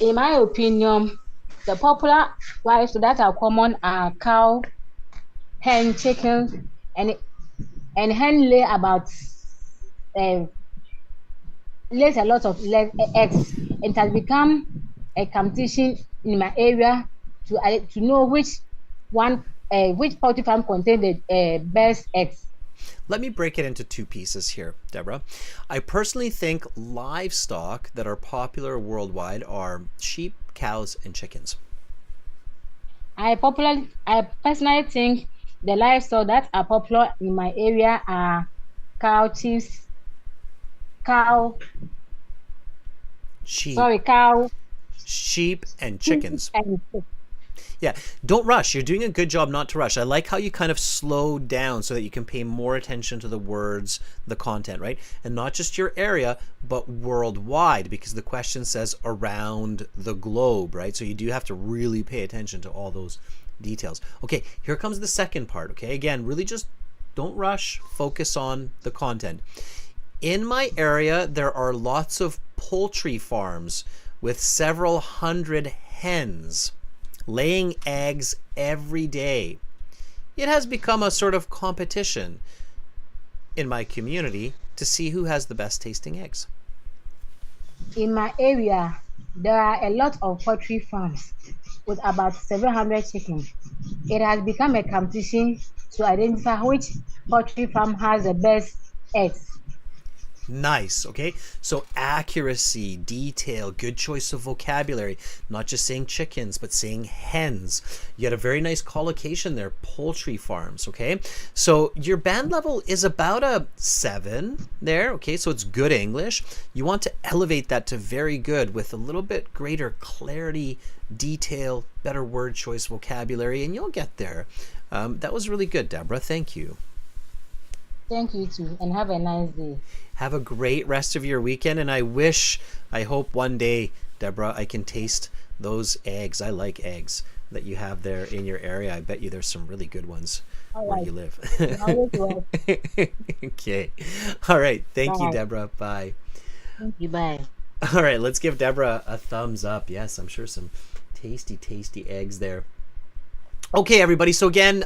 In my opinion, the popular livestock that are common are cow, hen, chicken, and hen lay about lays a lot of eggs. It has become a competition in my area to know which poultry farm contains the best eggs. Let me break it into two pieces here, Deborah. I personally think livestock that are popular worldwide are sheep, cows, and chickens. I personally think the livestock that are popular in my area are cow, sheep, and chickens. Yeah, don't rush. You're doing a good job not to rush. I like how you kind of slow down so that you can pay more attention to the words, the content, right? And not just your area, but worldwide, because the question says around the globe, right? So you do have to really pay attention to all those details. Okay, here comes the second part, okay? Again, really just don't rush. Focus on the content. In my area, there are lots of poultry farms with several hundred hens laying eggs every day. It has become a sort of competition in my community to see who has the best tasting eggs. In my area, there are a lot of poultry farms with about 700 chickens. It has become a competition to identify which poultry farm has the best eggs. Nice. Okay, so accuracy, detail, good choice of vocabulary, not just saying chickens but saying hens. You had a very nice collocation there, poultry farms. Okay, so your band level is about a 7 there. Okay, so it's good English. You want to elevate that to very good with a little bit greater clarity, detail, better word choice, vocabulary, and you'll get there. That was really good, Deborah. Thank you. Thank you too, and have a nice day. Have a great rest of your weekend, and I hope one day, Deborah, I can taste those eggs. I like eggs that you have there in your area. I bet you there's some really good ones where you live. Okay. All right. Thank you, Deborah. Bye. Thank you. Bye. All right. Let's give Deborah a thumbs up. Yes, I'm sure some tasty, tasty eggs there. Okay, everybody. So again,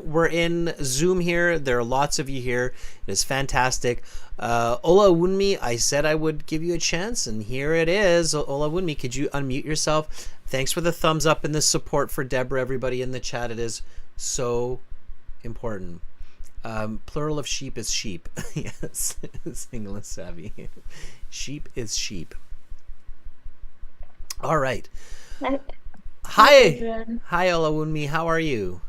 we're in Zoom here. There are lots of you here. It is fantastic. Olawumi, I said I would give you a chance, and here it is. Olawumi, could you unmute yourself? Thanks for the thumbs up and the support for Deborah, everybody in the chat. It is so important. Plural of sheep is sheep. Yes, single is savvy. Sheep is sheep. All right. Hi. Hi, Olawumi. How are you?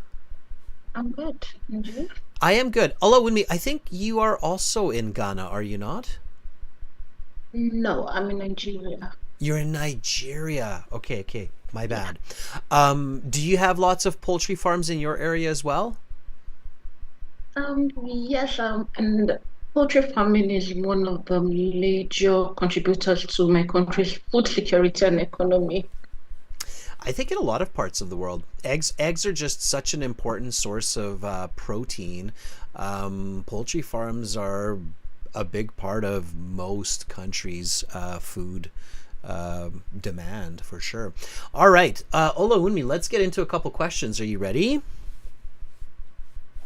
I'm good. And you? I am good. Olawumi, I think you are also in Ghana, are you not? No, I'm in Nigeria. You're in Nigeria. Okay. My bad. Do you have lots of poultry farms in your area as well? Yes, and poultry farming is one of the major contributors to my country's food security and economy. I think in a lot of parts of the world, eggs are just such an important source of protein. Poultry farms are a big part of most countries' food demand, for sure. All right, Olawumi, let's get into a couple questions. Are you ready?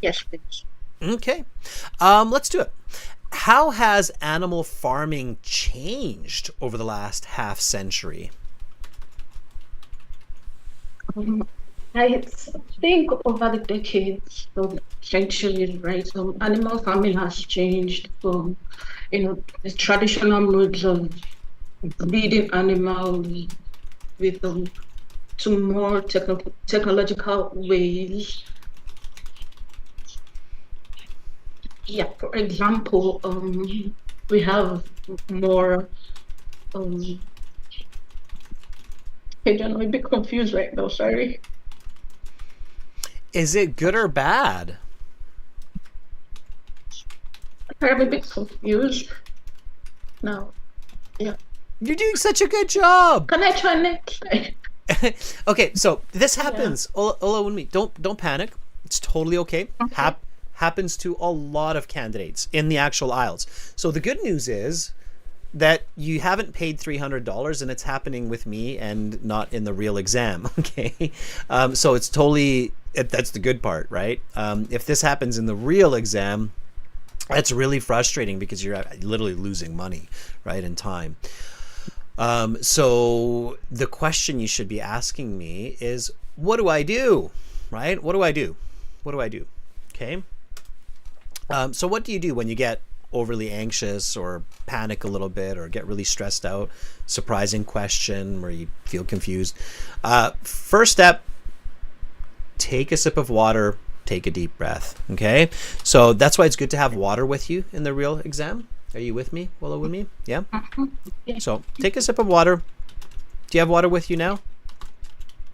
Yes, please. Okay, let's do it. How has animal farming changed over the last half century? I think over the decades, centuries, right? Animal farming has changed from, the traditional modes of breeding animals with to more technological ways. Yeah, for example, we have more. I don't know, I'm a bit confused right now. Sorry. Is it good or bad? I'm a bit confused now. Yeah. You're doing such a good job. Can I try next time? Okay, so this happens. Olawumi, don't panic. It's totally okay. Okay. Happens to a lot of candidates in the actual IELTS. So the good news is that you haven't paid $300 and it's happening with me and not in the real exam. Okay, so it's totally that's the good part, right? If this happens in the real exam, that's really frustrating because you're literally losing money, right, and time. So the question you should be asking me is, what do I do, right? What do I do? What do I do? Okay. So what do you do when you get overly anxious or panic a little bit or get really stressed out? Surprising question where you feel confused. First step, take a sip of water, take a deep breath. Okay. So that's why it's good to have water with you in the real exam. Are you with me? Well, with me? Yeah. Yeah. So take a sip of water. Do you have water with you now?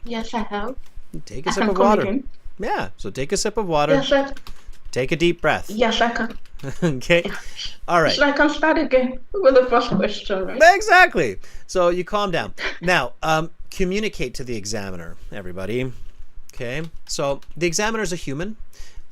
Yes, I have. Take a I sip can of come water. again. Yeah. So take a sip of water. Yes, Take a deep breath. yes, I can. Okay. All right. So I can start again with the first question, right? Exactly. So you calm down. Now, communicate to the examiner, everybody. Okay. So the examiner is a human.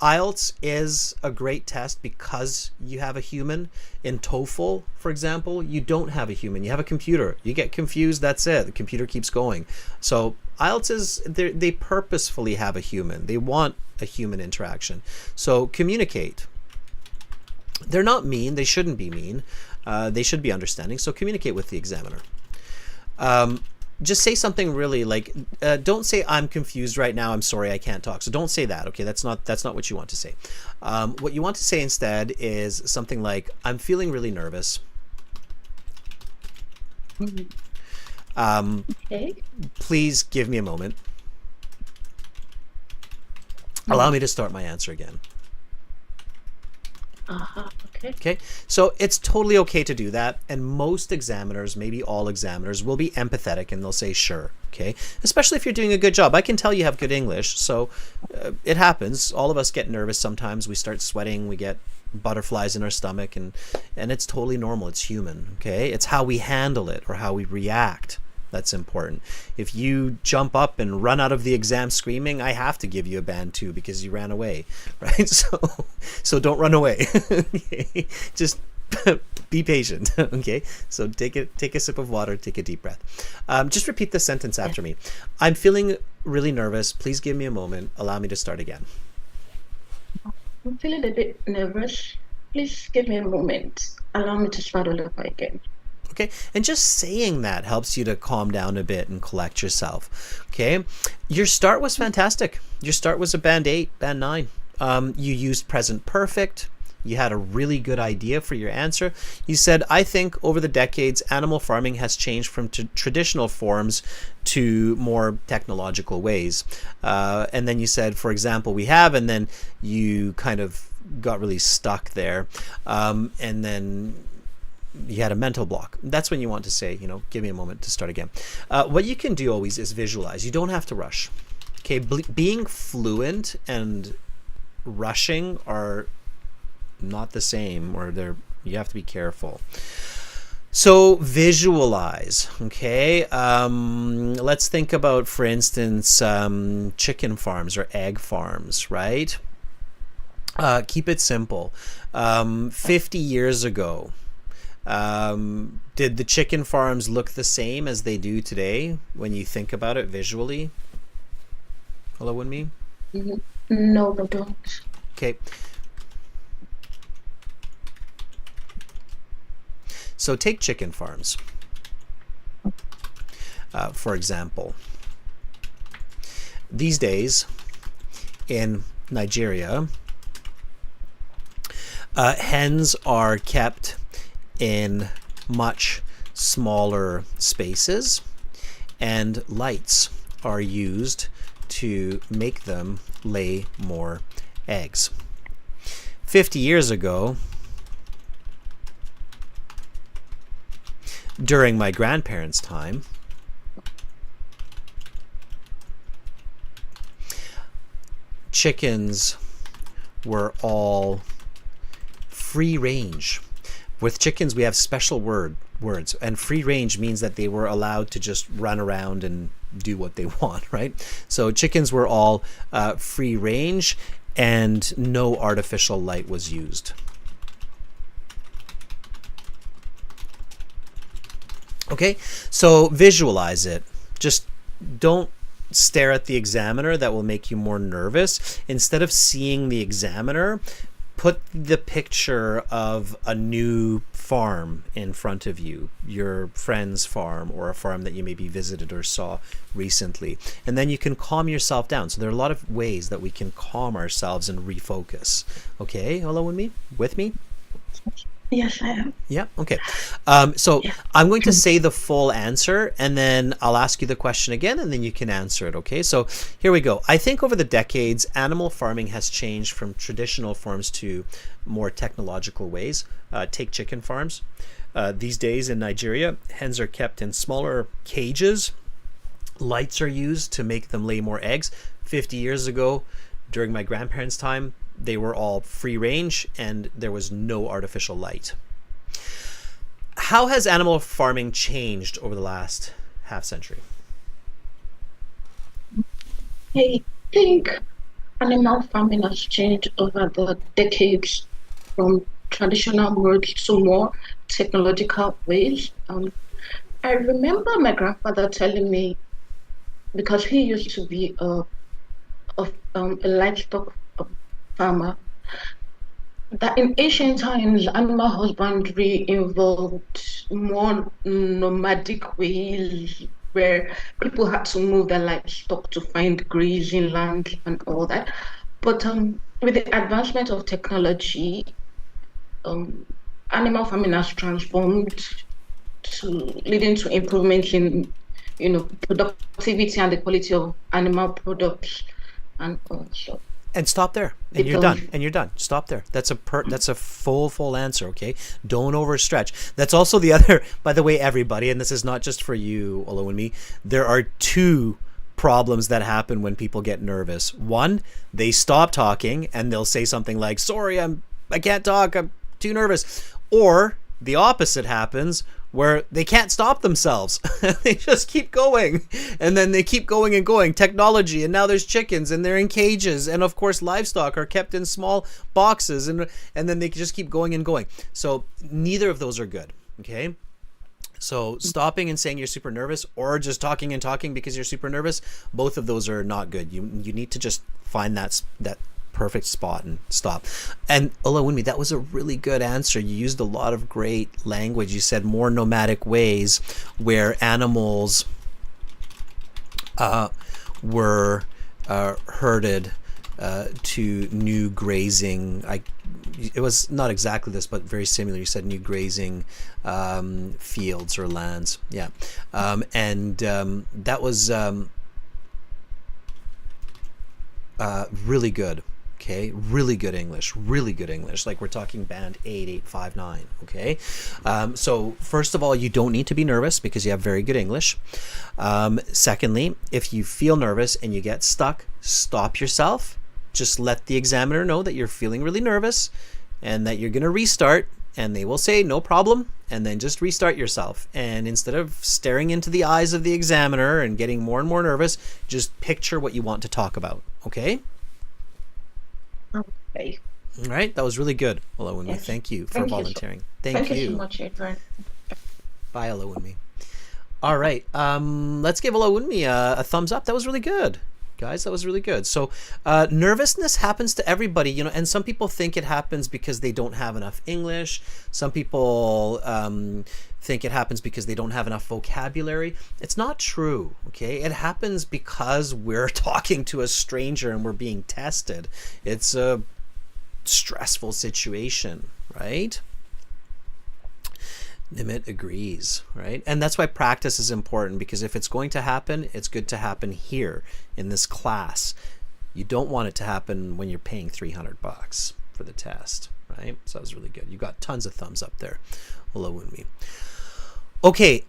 IELTS is a great test because you have a human. In TOEFL, for example, you don't have a human. You have a computer. You get confused, that's it. The computer keeps going. So IELTS is, they purposefully have a human. They want a human interaction. So communicate. They're not mean. They shouldn't be mean. They should be understanding. So communicate with the examiner. Just say something really like, don't say I'm confused right now, I'm sorry, I can't talk. So don't say that. Okay, that's not what you want to say. What you want to say instead is something like, I'm feeling really nervous. Okay. Please give me a moment. Allow me to start my answer again. Okay. Okay, so it's totally okay to do that, and most examiners, maybe all examiners, will be empathetic and they'll say sure. Okay, especially if you're doing a good job. I can tell you have good English, so it happens. All of us get nervous sometimes. We start sweating, we get butterflies in our stomach, and it's totally normal. It's human. Okay, it's how we handle it or how we react that's important. If you jump up and run out of the exam screaming, I have to give you a band too because you ran away, right? So don't run away. Okay? Just be patient. Okay, so take a sip of water, take a deep breath. Just repeat the sentence after me. I'm feeling really nervous. Please give me a moment. Allow me to start again. I'm feeling a bit nervous. Please give me a moment. Allow me to start all over again. Okay, and just saying that helps you to calm down a bit and collect yourself. Okay, your start was fantastic. Your start was a band 8, band 9. You used present perfect. You had a really good idea for your answer. You said, I think over the decades, animal farming has changed from traditional forms to more technological ways. And then you said, for example, we have, and then you kind of got really stuck there. And then you had a mental block. That's when you want to say, give me a moment to start again. What you can do always is visualize. You don't have to rush. Okay, being fluent and rushing are not the same, or you have to be careful. So visualize. Okay, let's think about, for instance, chicken farms or egg farms, right? Keep it simple. 50 years ago, did the chicken farms look the same as they do today when you think about it visually? Olawumi? No, they don't. Okay. So take chicken farms, for example. These days in Nigeria, hens are kept in much smaller spaces, and lights are used to make them lay more eggs. 50 years ago, during my grandparents' time, chickens were all free range. With chickens, we have special words, and free range means that they were allowed to just run around and do what they want, right? So chickens were all free range, and no artificial light was used. Okay, so visualize it. Just don't stare at the examiner. That will make you more nervous. Instead of seeing the examiner, put the picture of a new farm in front of you, your friend's farm or a farm that you maybe visited or saw recently, and then you can calm yourself down. So there are a lot of ways that we can calm ourselves and refocus. Okay, Olawumi, with me? Yes, I am. Yeah, okay. So I'm going to say the full answer, and then I'll ask you the question again, and then you can answer it, okay? So here we go. I think over the decades, animal farming has changed from traditional forms to more technological ways. Take chicken farms. These days in Nigeria, hens are kept in smaller cages. Lights are used to make them lay more eggs. 50 years ago, during my grandparents' time, they were all free range and there was no artificial light. How has animal farming changed over the last half century? I think animal farming has changed over the decades from traditional methods to more technological ways. I remember my grandfather telling me, because he used to be a livestock farmer, that in ancient times, animal husbandry involved more nomadic ways where people had to move their livestock to find grazing land and all that. But with the advancement of technology, animal farming has transformed to leading to improvement in, productivity and the quality of animal products and also. And stop there, and you're done. And you're done. Stop there. That's a full answer. Okay, don't overstretch. That's also the other. By the way, everybody, and this is not just for you, Olawumi. There are two problems that happen when people get nervous. One, they stop talking and they'll say something like, "Sorry, I can't talk. I'm too nervous," or the opposite happens, where they can't stop themselves. They just keep going, and then they keep going and going. Technology, and now there's chickens, and they're in cages, and of course livestock are kept in small boxes, and then they just keep going and going. So neither of those are good. Okay, so stopping and saying you're super nervous, or just talking and talking because you're super nervous, both of those are not good. You need to just find that perfect spot and stop. And Olawumi, that was a really good answer. You used a lot of great language. You said more nomadic ways where animals were herded to new grazing. It was not exactly this, but very similar. You said new grazing fields or lands. Yeah. That was really good. Okay, really good English, like we're talking band 8859. Okay, so first of all, you don't need to be nervous because you have very good English. Secondly, if you feel nervous and you get stuck, stop yourself. Just let the examiner know that you're feeling really nervous and that you're going to restart, and they will say no problem, and then just restart yourself. And instead of staring into the eyes of the examiner and getting more and more nervous, just picture what you want to talk about. Okay? Okay. All right, that was really good, Olawumi. Yes. Thank you for volunteering. Thank you so much, Adrian. Bye, Olawumi. All right, let's give Olawumi a thumbs up. That was really good. guys. That was really good. So nervousness happens to everybody, you know, and some people think it happens because they don't have enough English. Some people think it happens because they don't have enough vocabulary. It's not true, okay? It happens because we're talking to a stranger and we're being tested. It's a stressful situation, right? Nimit agrees, right? And that's why practice is important, because if it's going to happen, it's good to happen here in this class. You don't want it to happen when you're paying $300 for the test, right? So that was really good. You got tons of thumbs up there. Olawumi. Okay,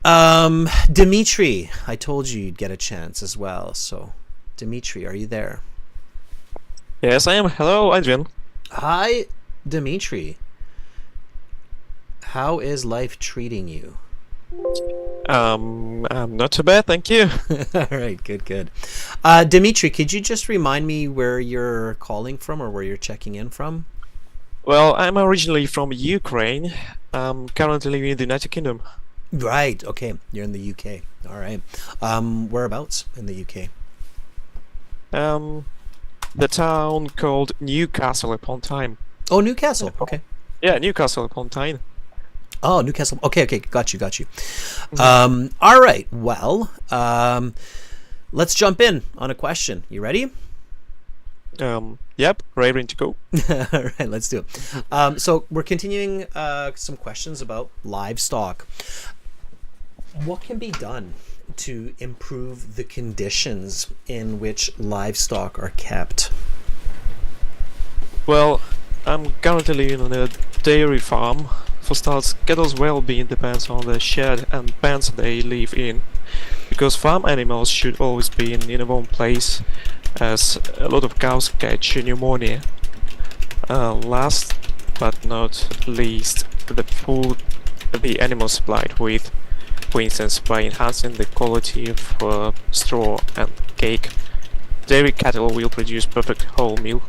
Dimitri, I told you you'd get a chance as well. So, Dimitri, are you there? Yes, I am. Hello, Adrian. Hi, Dimitri. How is life treating you? Not too bad, thank you. All right, good. Dimitri, could you just remind me where you're calling from or where you're checking in from? Well, I'm originally from Ukraine. I'm currently living in the United Kingdom. Right, okay. You're in the UK. All right. Whereabouts in the UK? The town called Newcastle upon Tyne. Oh, Newcastle. Okay. Yeah, Newcastle upon Tyne. Oh, Newcastle. Okay. Got you. All right. Well, let's jump in on a question. You ready? Yep, raring to go. All right, let's do it. So we're continuing some questions about livestock. What can be done to improve the conditions in which livestock are kept? Well, I'm currently living on a dairy farm. For starters, cattle's well-being depends on the shed and pens they live in, because farm animals should always be in a warm place, as a lot of cows catch pneumonia. Last but not least, the food the animals supplied with, for instance by enhancing the quality of straw and cake. Dairy cattle will produce perfect whole milk.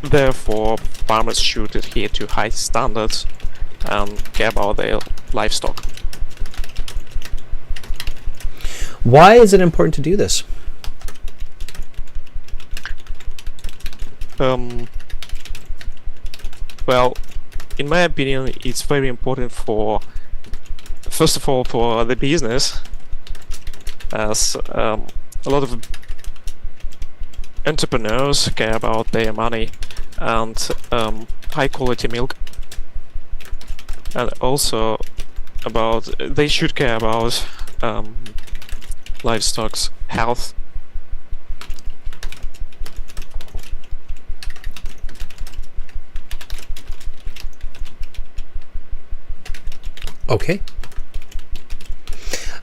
Therefore, farmers should adhere to high standards and care about their livestock. Why is it important to do this? Well, in my opinion, it's very important for, first of all, for the business, as a lot of entrepreneurs care about their money and high quality milk, and also they should care about livestock's health. Okay.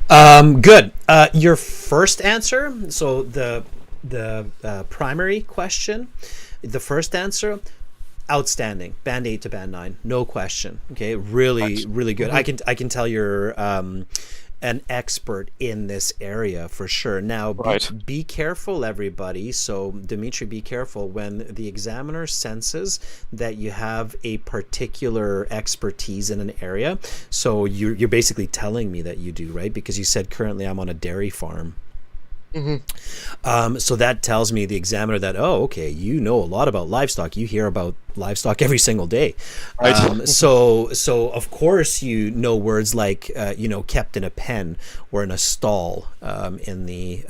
Good. Your first answer, so the primary question, the first answer, outstanding. Band 8 to band 9, no question. Okay, really good. Mm-hmm. I can tell you're an expert in this area for sure. Now, be careful, everybody. So, Dimitri, be careful when the examiner senses that you have a particular expertise in an area. So you're basically telling me that you do, right? Because you said currently I'm on a dairy farm. Mm-hmm. So that tells me, the examiner, that, oh, okay, you know a lot about livestock. You hear about livestock every single day. Right. So of course you know words like, kept in a pen or in a stall, in the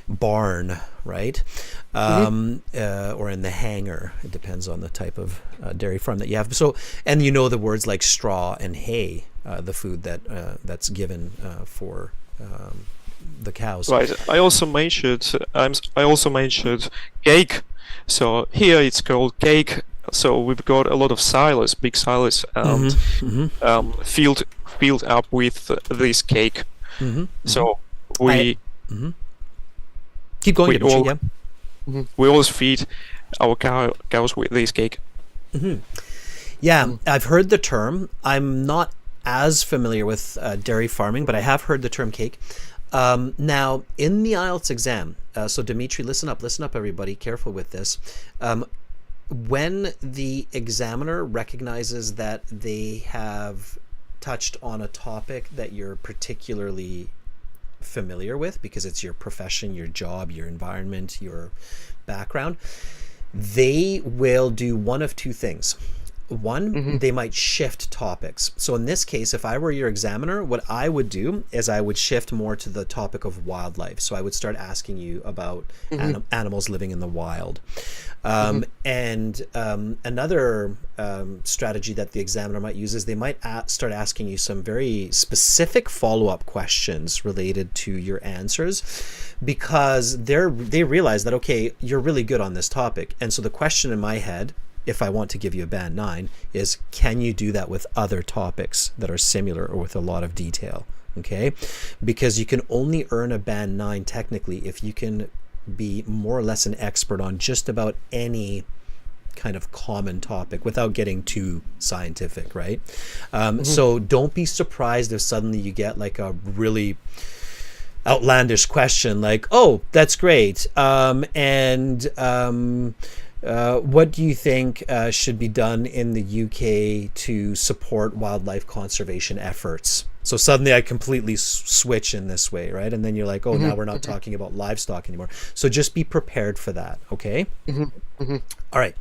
barn, right? Or in the hangar. It depends on the type of dairy farm that you have. So, and you know the words like straw and hay, the food that's given for the cows. Right. I also mentioned cake. So here it's called cake. So we've got a lot of silos, big silos, and filled up with this cake. So we keep going. We always feed our cows with this cake. Yeah, I've heard the term. I'm not as familiar with dairy farming, but I have heard the term cake. Now, in the IELTS exam, so Dimitri, listen up, everybody, careful with this. When the examiner recognizes that they have touched on a topic that you're particularly familiar with because it's your profession, your job, your environment, your background, they will do one of two things. One, they might shift topics. So in this case, if I were your examiner, what I would do is I would shift more to the topic of wildlife. So I would start asking you about animals living in the wild. And another strategy that the examiner might use is they might start asking you some very specific follow-up questions related to your answers, because they realize that, okay, you're really good on this topic. And so the question in my head, if I want to give you a band 9, is can you do that with other topics that are similar or with a lot of detail? Okay, because you can only earn a band 9 technically if you can be more or less an expert on just about any kind of common topic without getting too scientific, right? So don't be surprised if suddenly you get like a really outlandish question like, oh, that's great, what do you think should be done in the UK to support wildlife conservation efforts? So suddenly I completely switch in this way, right? And then you're like, oh, now we're not talking about livestock anymore. So just be prepared for that, okay? All right.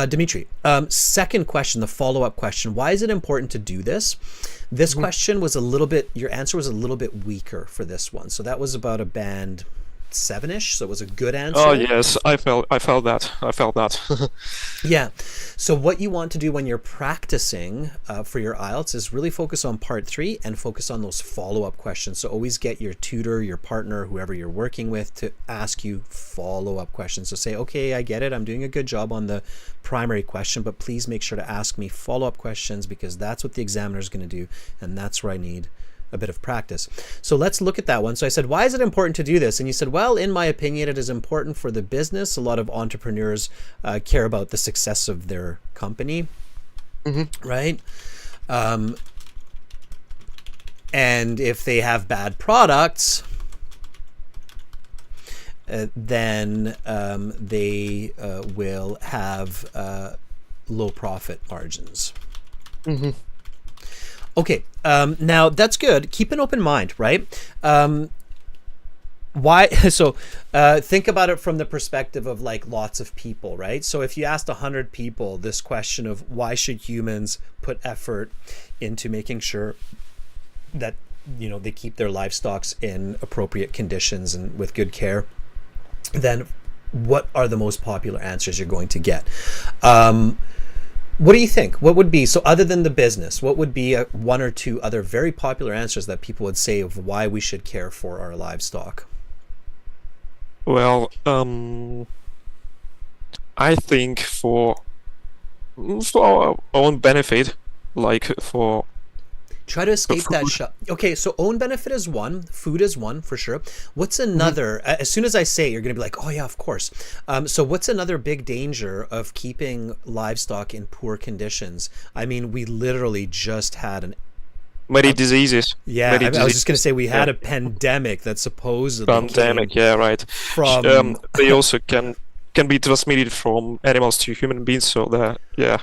Dimitri, second question, the follow-up question. Why is it important to do this? This question was your answer was a little bit weaker for this one. So that was about a band 7-ish, so it was a good answer. Oh yes, I felt that. Yeah. So what you want to do when you're practicing for your IELTS is really focus on part 3 and focus on those follow-up questions. So always get your tutor, your partner, whoever you're working with to ask you follow-up questions. So say, okay, I get it, I'm doing a good job on the primary question, but please make sure to ask me follow-up questions, because that's what the examiner is going to do, and that's where I need a bit of practice. So let's look at that one. So I said, why is it important to do this? And you said, well, in my opinion, it is important for the business. A lot of entrepreneurs care about the success of their company, right? And if they have bad products, then they will have low profit margins. Okay, now that's good. Keep an open mind, right? Why? So think about it from the perspective of like lots of people, right? So if you asked 100 people this question of why should humans put effort into making sure that, you know, they keep their livestock in appropriate conditions and with good care, then what are the most popular answers you're going to get? What do you think? What would be, so other than the business, what would be one or two other very popular answers that people would say of why we should care for our livestock? Well, I think for our own benefit, like for... Try to escape that shot. Okay, so own benefit is one, food is one for sure. What's another? As soon as I say it, you're going to be like, oh yeah, of course. So what's another big danger of keeping livestock in poor conditions? I mean, we literally just had many diseases. Yeah, I was just going to say we had a pandemic that supposedly yeah, right. From they also can be transmitted from animals to human beings. So that, yeah.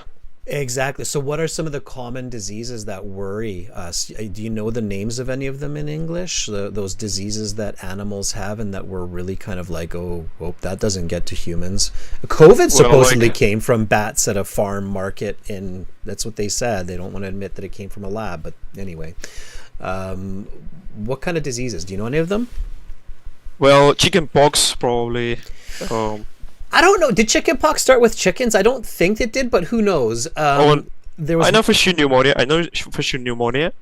Exactly. So what are some of the common diseases that worry us? Do you know the names of any of them in English? Those diseases that animals have and that we're really kind of like, oh, hope that doesn't get to humans. COVID supposedly came from bats at a farm market that's what they said. They don't want to admit that it came from a lab, but anyway. What kind of diseases? Do you know any of them? Well, chicken pox probably. I don't know. Did chickenpox start with chickens? I don't think it did, but who knows? I know for sure pneumonia.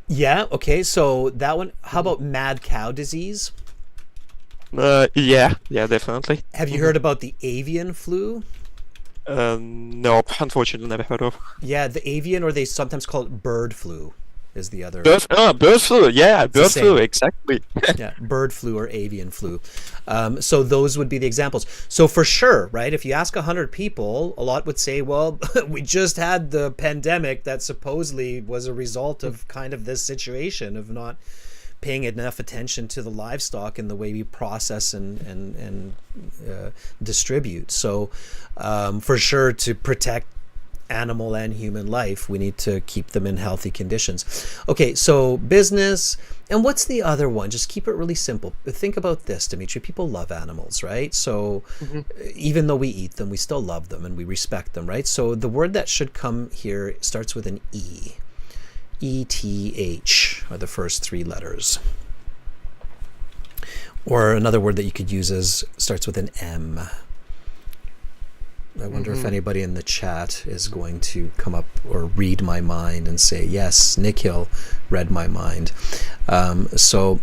Yeah. Okay. So that one. How about mad cow disease? Yeah, definitely. Have you heard about the avian flu? No, unfortunately, never heard of. Yeah, the avian, or they sometimes call it bird flu, is the other. Bird flu. Yeah, bird flu. Exactly. Yeah, bird flu or avian flu. So those would be the examples. So for sure, right? If you ask 100 people, a lot would say, well, we just had the pandemic that supposedly was a result of kind of this situation of not paying enough attention to the livestock and the way we process and distribute. So for sure, to protect animal and human life, we need to keep them in healthy conditions. Okay, so business, and what's the other one? Just keep it really simple. Think about this, Dimitri. People love animals, right? So even though we eat them, we still love them and we respect them, right? So the word that should come here starts with an E. ETH are the first three letters. Or another word that you could use starts with an M. I wonder if anybody in the chat is going to come up or read my mind and say, yes, Nikhil read my mind. So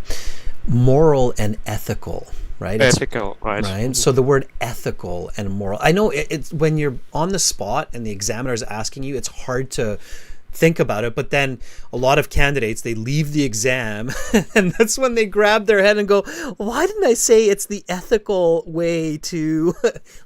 moral and ethical, right? Ethical, right. Right. So the word ethical and moral, I know it's when you're on the spot and the examiner is asking you, it's hard to think about it, but then a lot of candidates, they leave the exam and that's when they grab their head and go, why didn't I say it's the ethical way to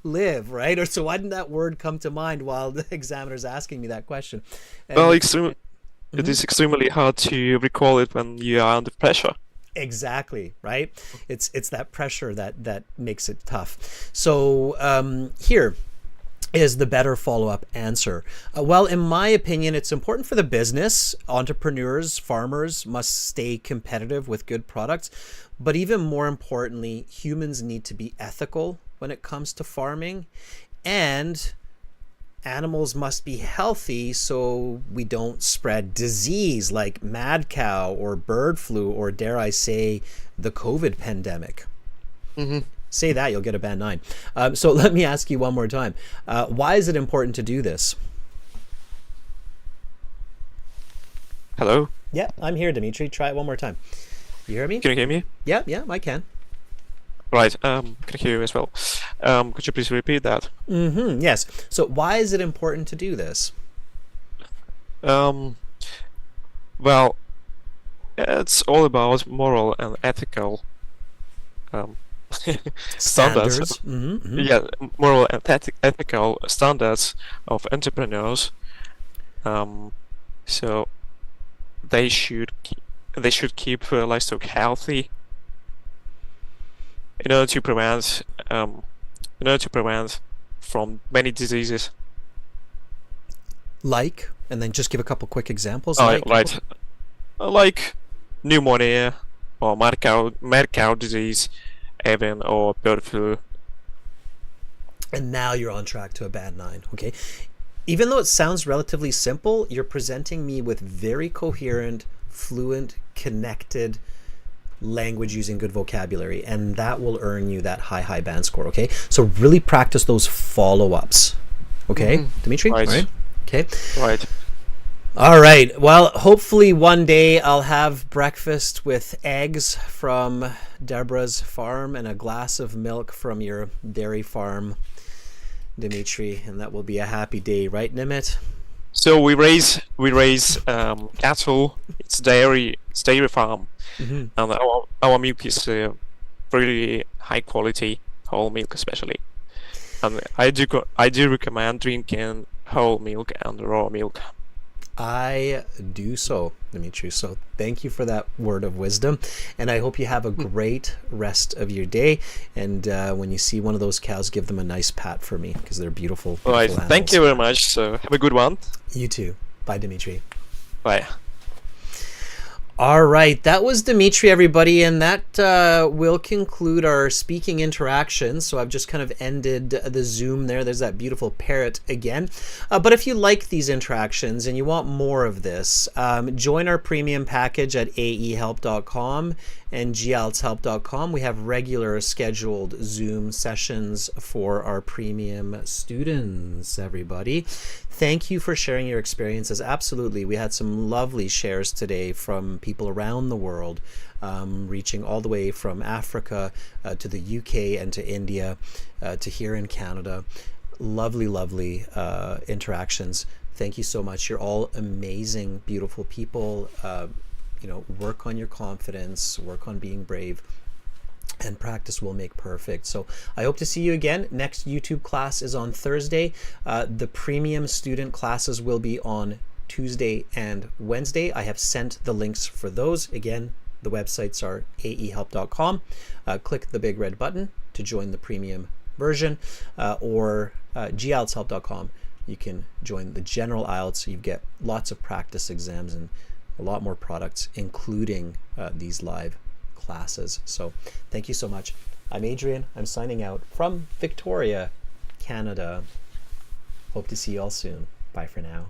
live, right? Or so why didn't that word come to mind while the examiner's asking me that question? And Well, it is extremely hard to recall it when you are under pressure. Exactly, right? It's that pressure that makes it tough. So here is the better follow-up answer. Well, in my opinion, it's important for the business. Entrepreneurs, farmers must stay competitive with good products. But even more importantly, humans need to be ethical when it comes to farming. And animals must be healthy so we don't spread disease like mad cow or bird flu or, dare I say, the COVID pandemic. Say that, you'll get a band 9. So let me ask you one more time. Why is it important to do this? Hello? Yeah, I'm here, Dimitri. Try it one more time. You hear me? Can you hear me? Yeah, I can. Right, can hear you as well. Could you please repeat that? Yes. So why is it important to do this? Well, it's all about moral and ethical standards. Yeah, moral and ethical standards of entrepreneurs. So they should keep livestock healthy in order to prevent from many diseases. Like, and then just give a couple quick examples. Right, like pneumonia or mad cow disease, avian or bird flu. And now you're on track to a band 9. Okay. Even though it sounds relatively simple, you're presenting me with very coherent, fluent, connected language using good vocabulary, and that will earn you that high band score. Okay, so really practice those follow-ups. Okay, Dimitri. Right. All right. Okay. Right. All right. Well, hopefully one day I'll have breakfast with eggs from Deborah's farm and a glass of milk from your dairy farm, Dimitri, and that will be a happy day, right, Nimit? So we raise cattle. It's dairy farm, and our milk is really high quality whole milk, especially. And I do recommend drinking whole milk and raw milk. I do so, Dimitri. So thank you for that word of wisdom, and I hope you have a great rest of your day. And when you see one of those cows, give them a nice pat for me because they're beautiful. All right. Animals. Thank you very much. So have a good one. You too. Bye, Dimitri. Bye. All right, that was Dimitri, everybody, and that will conclude our speaking interaction. So I've just kind of ended the Zoom there. There's that beautiful parrot again. But if you like these interactions and you want more of this, join our premium package at aehelp.com and gieltshelp.com. We have regular scheduled Zoom sessions for our premium students, everybody. Thank you for sharing your experiences. Absolutely. We had some lovely shares today from people around the world, reaching all the way from Africa to the UK and to India to here in Canada. Lovely, lovely interactions. Thank you so much. You're all amazing, beautiful people. Work on your confidence, work on being brave, and practice will make perfect. So I hope to see you again. Next YouTube class is on Thursday. The premium student classes will be on Tuesday and Wednesday. I have sent the links for those. Again, the websites are aehelp.com. Click the big red button to join the premium version, or gieltshelp.com you can join the general IELTS, so you get lots of practice exams and a lot more products, including these live classes. So thank you so much. I'm Adrian. I'm signing out from Victoria, Canada. Hope to see you all soon. Bye for now.